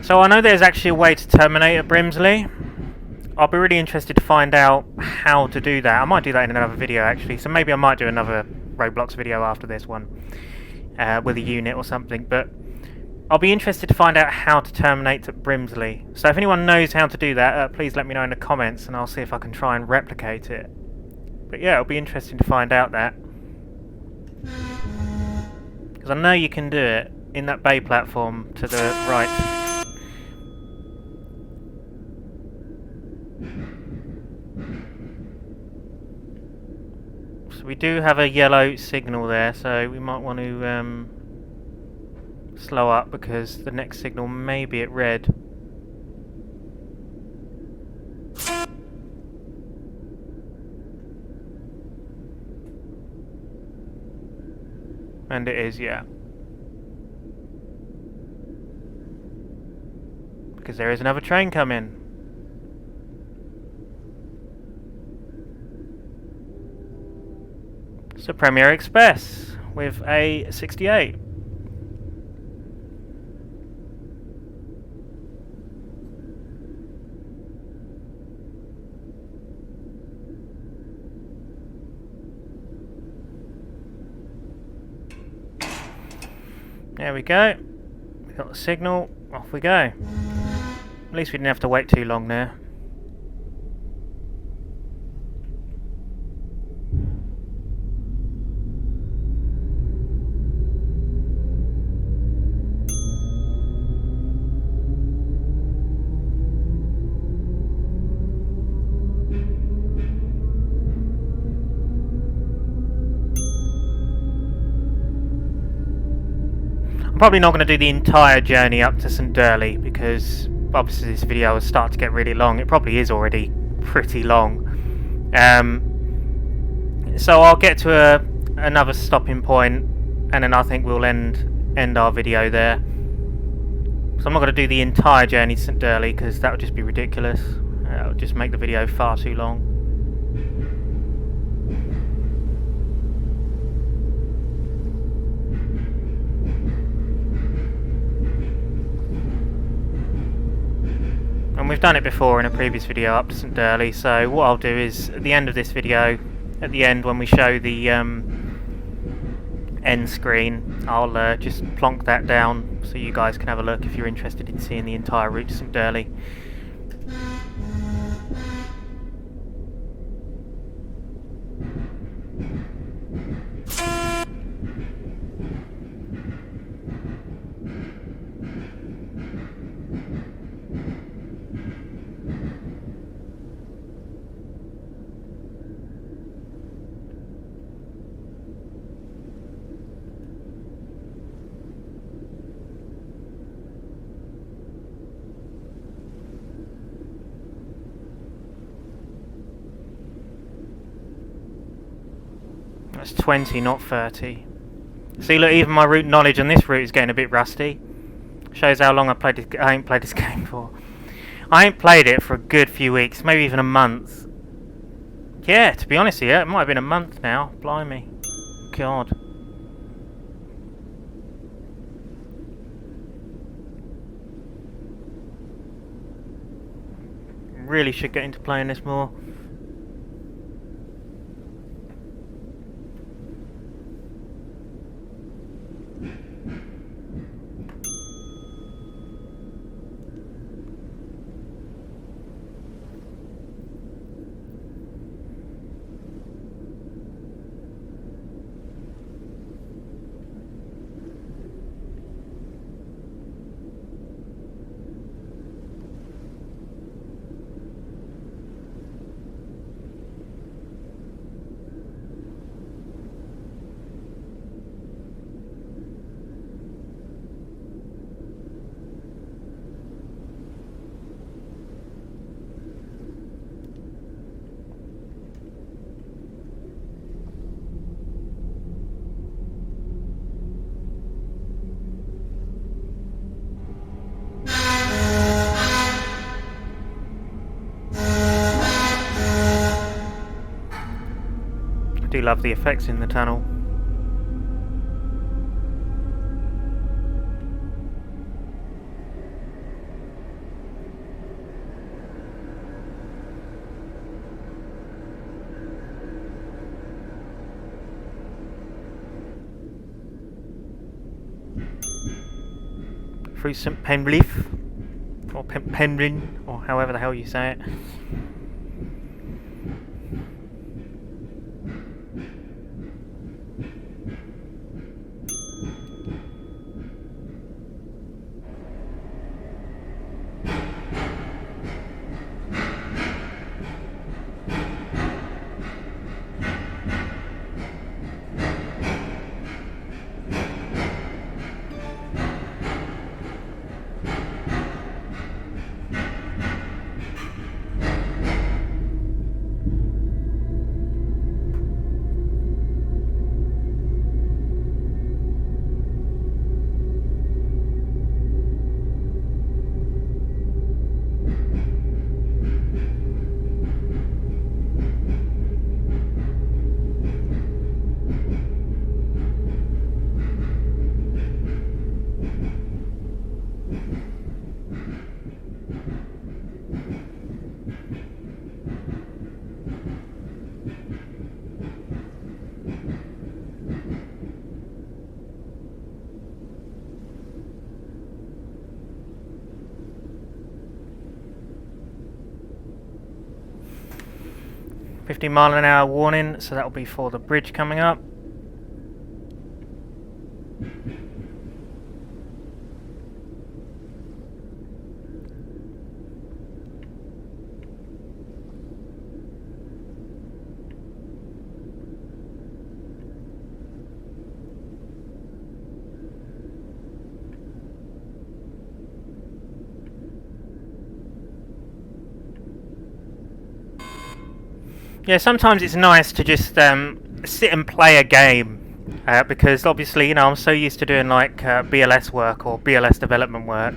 So I know there's actually a way to terminate at Brimsley. I'll be really interested to find out how to do that. I might do that in another video actually, so maybe I might do another Roblox video after this one with a unit or something, but I'll be interested to find out how to terminate at Brimsley. So if anyone knows how to do that, please let me know in the comments and I'll see if I can try and replicate it. But yeah, it'll be interesting to find out that. Because I know you can do it in that bay platform to the right. So we do have a yellow signal there, so we might want to slow up because the next signal may be at red. And it is, yeah. Because there is another train coming. So Premier Express with a 68. There we go. We got the signal. Off we go. At least we didn't have to wait too long there. I'm probably not going to do the entire journey up to St. Durley because obviously this video will start to get really long. It probably is already pretty long. So I'll get to another stopping point and then I think we'll end our video there. So I'm not going to do the entire journey to St. Durley because that would just be ridiculous. It would just make the video far too long. And we've done it before in a previous video up to St. Durley, so what I'll do is at the end of this video, at the end when we show the end screen, I'll just plonk that down so you guys can have a look if you're interested in seeing the entire route to St. Durley. That's 20, not 30. See, look, even my route knowledge on this route is getting a bit rusty. Shows how long I ain't played this game for. I ain't played it for a good few weeks, maybe even a month. Yeah, to be honest here, it might have been a month now. Blimey. God. Really should get into playing this more. I do love the effects in the tunnel. through St. Penleaf, or Penryn, or however the hell you say it. "50-mile-an-hour warning," so that'll be for the bridge coming up. Yeah, sometimes it's nice to just sit and play a game, because obviously, you know, I'm so used to doing like BLS work or BLS development work.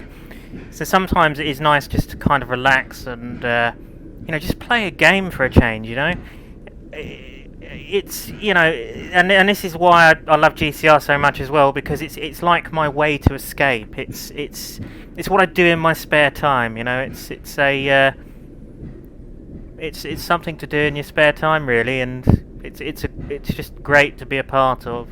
So sometimes it is nice just to kind of relax and you know, just play a game for a change. You know, it's, you know, and this is why I love GCR so much as well, because it's like my way to escape. It's what I do in my spare time. You know, it's something to do in your spare time, really, and it's just great to be a part of.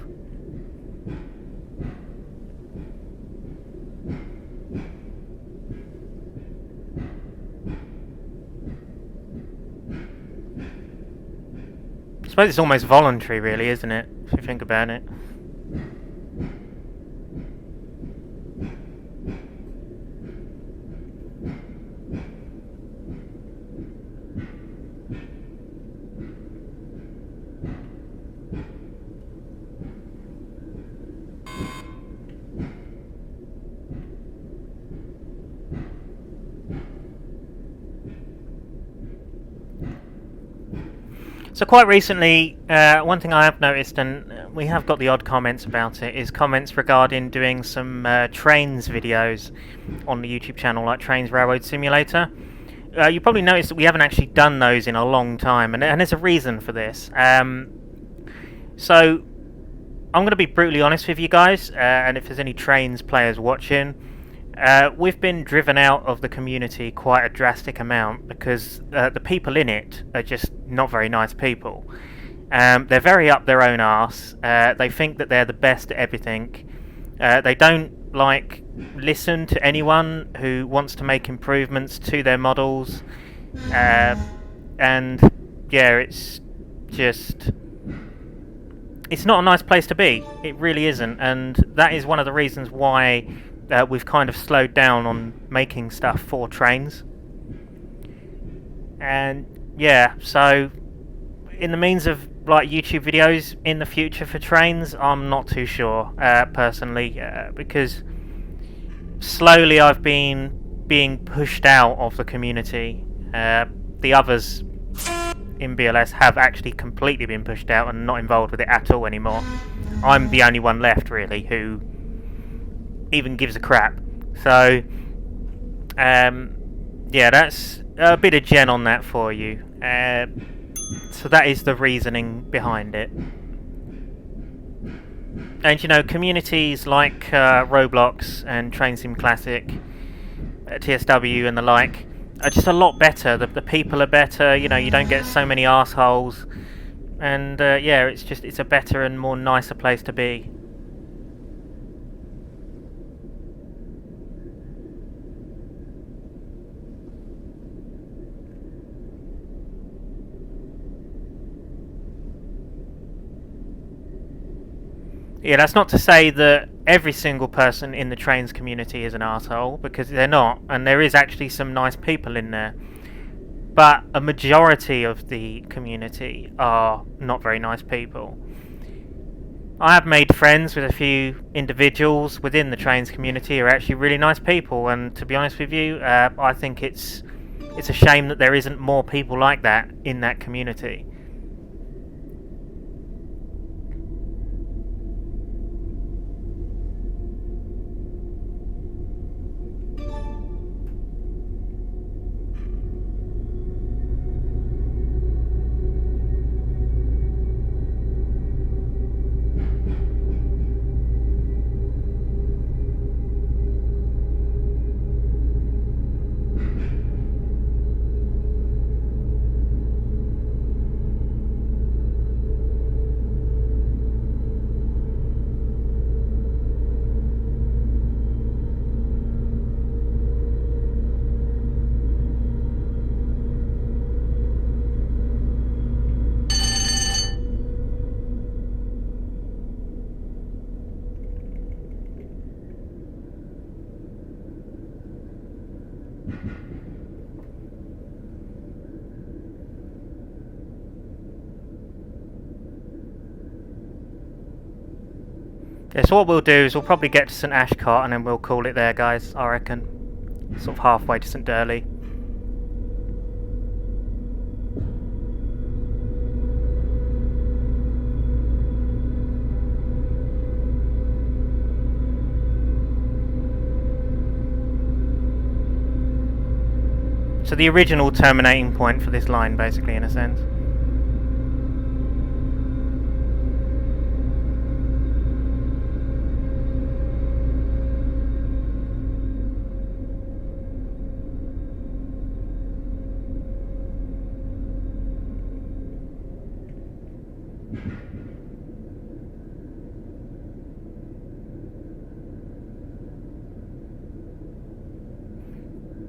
I suppose it's almost voluntary, really, isn't it, if you think about it? So quite recently, one thing I have noticed, and we have got the odd comments about it, is comments regarding doing some trains videos on the YouTube channel, like Trains Railroad Simulator. You probably noticed that we haven't actually done those in a long time, and there's a reason for this. So I'm going to be brutally honest with you guys, and if there's any trains players watching, we've been driven out of the community quite a drastic amount because the people in it are just not very nice people. They're very up their own arse. They think that they're the best at everything. They don't listen to anyone who wants to make improvements to their models. And yeah, it's not a nice place to be. It really isn't, and that is one of the reasons why we've kind of slowed down on making stuff for trains. And yeah, so in the means of like YouTube videos in the future for trains, I'm not too sure personally, because slowly I've been being pushed out of the community. The others in BLS have actually completely been pushed out and not involved with it at all anymore. I'm the only one left, really, who even gives a crap. So yeah, that's a bit of gen on that for you. So that is the reasoning behind it. And you know, communities like Roblox and Train Sim Classic, TSW and the like are just a lot better. The people are better, you know, you don't get so many assholes, and yeah, it's a better and more nicer place to be. Yeah, that's not to say that every single person in the trains community is an arsehole, because they're not, and there is actually some nice people in there. But a majority of the community are not very nice people. I have made friends with a few individuals within the trains community who are actually really nice people, and to be honest with you, I think it's a shame that there isn't more people like that in that community. Yeah, so what we'll do is we'll probably get to St.Ashcott and then we'll call it there, guys, I reckon. Sort of halfway to St. Durley. So the original terminating point for this line, basically, in a sense.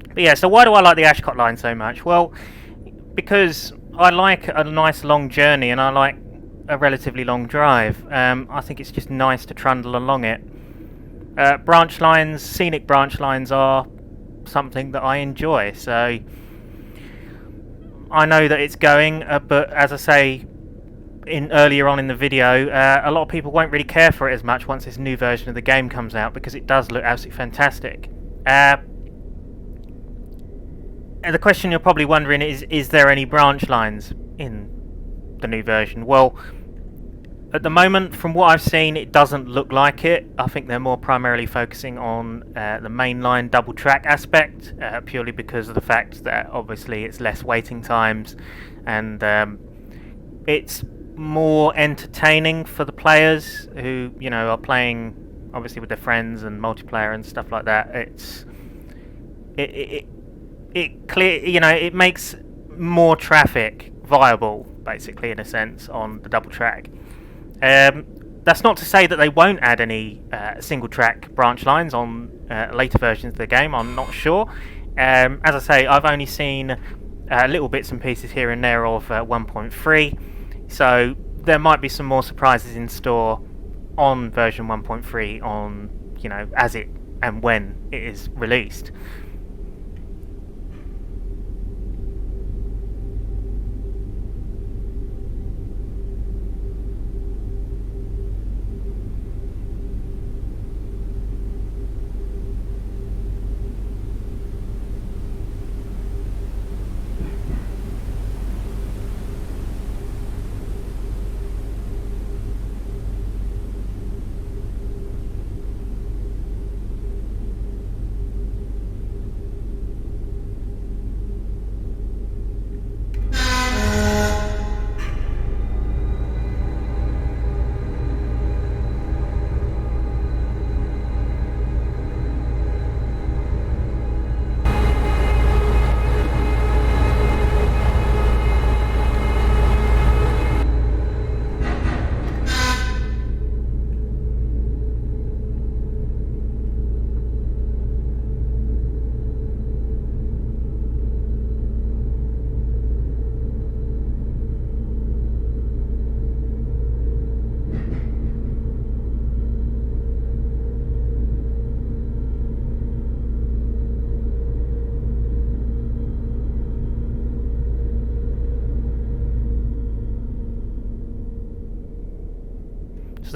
But yeah, so why do I like the Ashcott line so much? Well, because I like a nice long journey and I like a relatively long drive. I think it's just nice to trundle along it. Branch lines, scenic branch lines are something that I enjoy, so I know that it's going, but as I say earlier on in the video, a lot of people won't really care for it as much once this new version of the game comes out, because it does look absolutely fantastic. And the question you're probably wondering is there any branch lines in the new version? Well, at the moment, from what I've seen, it doesn't look like it. I think they're more primarily focusing on the mainline double track aspect, purely because of the fact that obviously it's less waiting times and it's more entertaining for the players who, you know, are playing obviously with their friends and multiplayer and stuff like that. It makes more traffic viable, basically, in a sense, on the double track. That's not to say that they won't add any single track branch lines on later versions of the game. I'm not sure. As I say, I've only seen little bits and pieces here and there of 1.3, so there might be some more surprises in store on version 1.3 on, you know, as it and when it is released.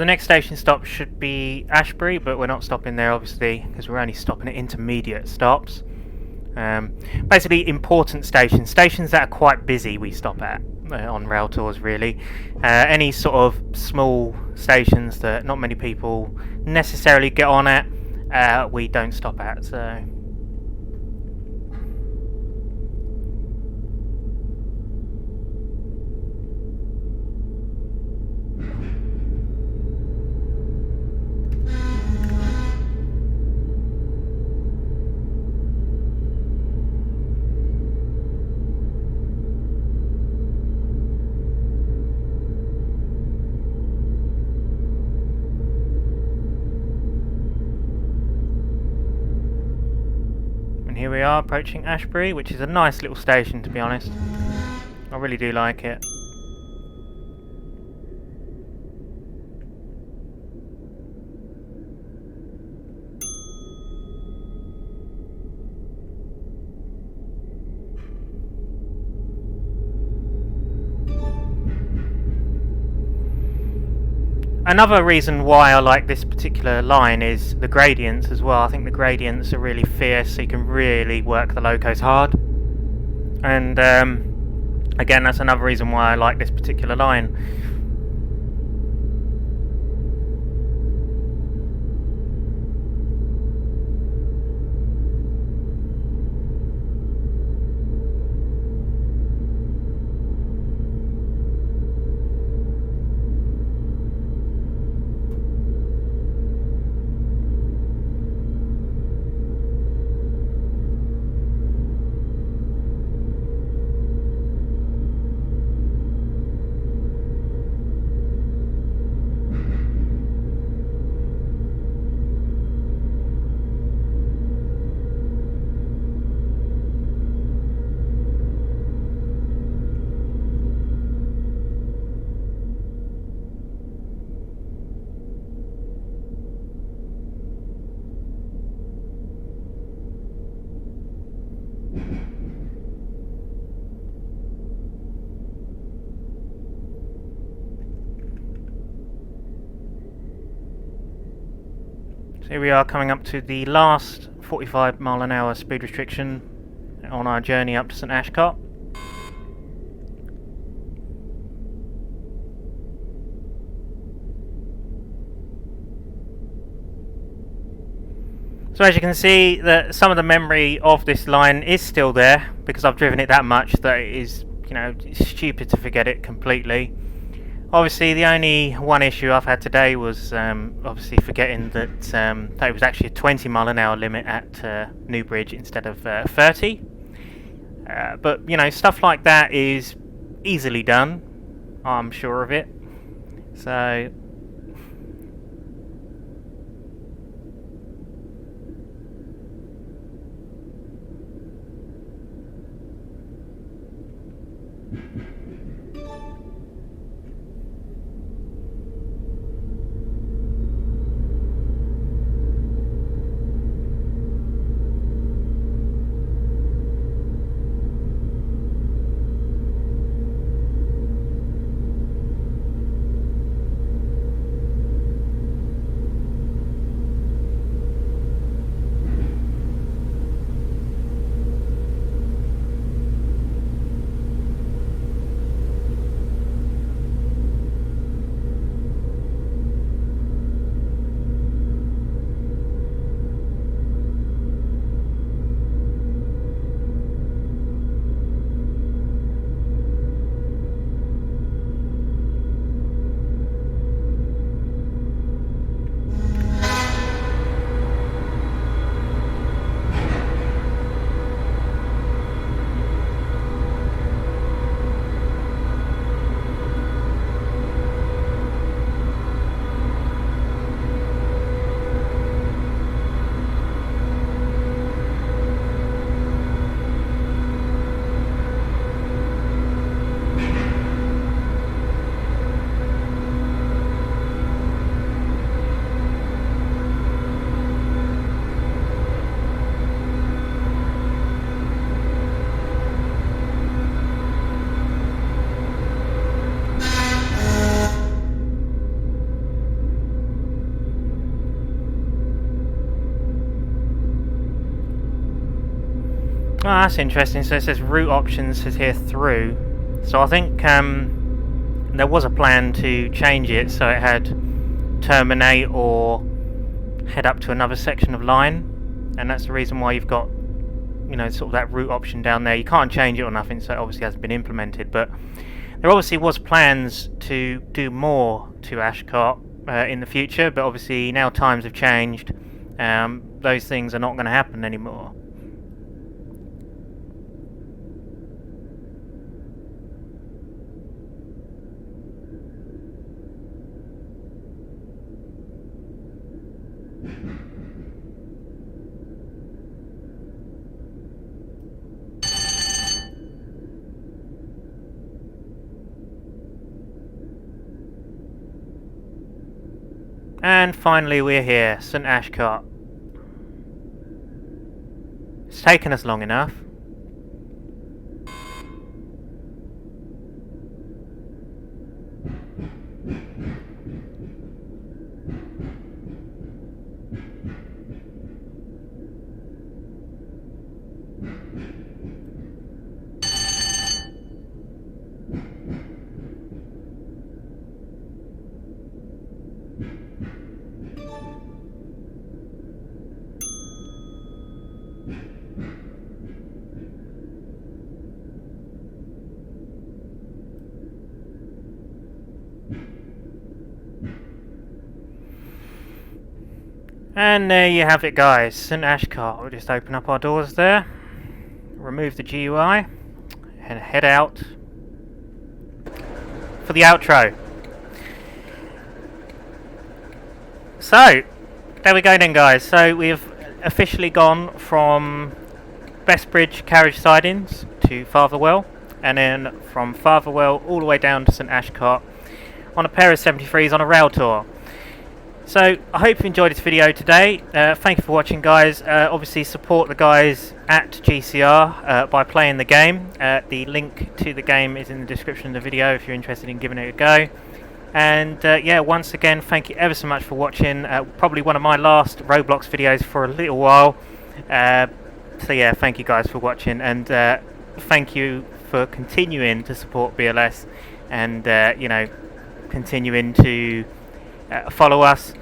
the next station stop should be Ashbury, but we're not stopping there obviously because we're only stopping at intermediate stops. Basically important stations that are quite busy we stop at on rail tours really. Any sort of small stations that not many people necessarily get on at, we don't stop at. So here we are approaching Ashbury, which is a nice little station to be honest. I really do like it. Another reason why I like this particular line is the gradients as well. I think the gradients are really fierce, so you can really work the locos hard. And again, that's another reason why I like this particular line. So here we are coming up to the last 45 mph speed restriction on our journey up to St.Ashcott. So as you can see, that some of the memory of this line is still there because I've driven it that much that it is, you know, it's stupid to forget it completely. Obviously, the only one issue I've had today was obviously forgetting that that it was actually a 20 mph limit at Newbridge instead of 30. But you know, stuff like that is easily done. I'm sure of it. So. that's interesting. So it says route options is here through. So I think there was a plan to change it so it had terminate or head up to another section of line, and that's the reason why you've got, you know, sort of that route option down there. You can't change it or nothing, so it obviously hasn't been implemented, but there obviously was plans to do more to Ashcott in the future, but obviously now times have changed. Those things are not going to happen anymore. And finally we're here, St.Ashcott. It's taken us long enough. And there you have it, guys, St.Ashcott. We'll just open up our doors there, remove the GUI, and head out for the outro. So, there we go then, guys. So we've officially gone from Bestbridge carriage sidings to Farwell, and then from Farwell all the way down to St.Ashcott on a pair of 73s on a rail tour. So I hope you enjoyed this video today. Thank you for watching, guys. Obviously support the guys at GCR by playing the game. The link to the game is in the description of the video if you're interested in giving it a go. And yeah, once again, thank you ever so much for watching. Probably one of my last Roblox videos for a little while. So yeah, thank you guys for watching, and thank you for continuing to support BLS, and you know, continuing to follow us.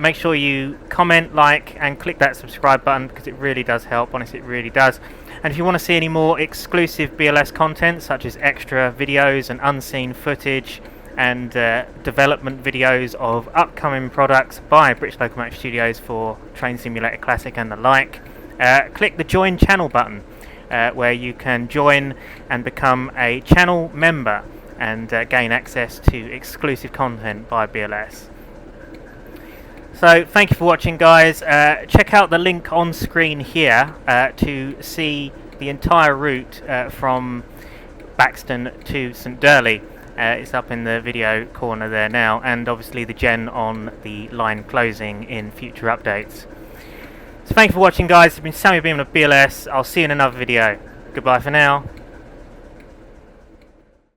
Make sure you comment, like, and click that subscribe button, because it really does help. Honestly, it really does. And if you want to see any more exclusive BLS content, such as extra videos and unseen footage and development videos of upcoming products by British Locomotive Studios for Train Simulator Classic and the like, click the join channel button, where you can join and become a channel member and gain access to exclusive content by BLS. So thank you for watching, guys. Check out the link on screen here to see the entire route from Baxton to St Durley. It's up in the video corner there now, and obviously the gen on the line closing in future updates. So thank you for watching, guys. It's been Samuel Beeman of BLS. I'll see you in another video. Goodbye for now.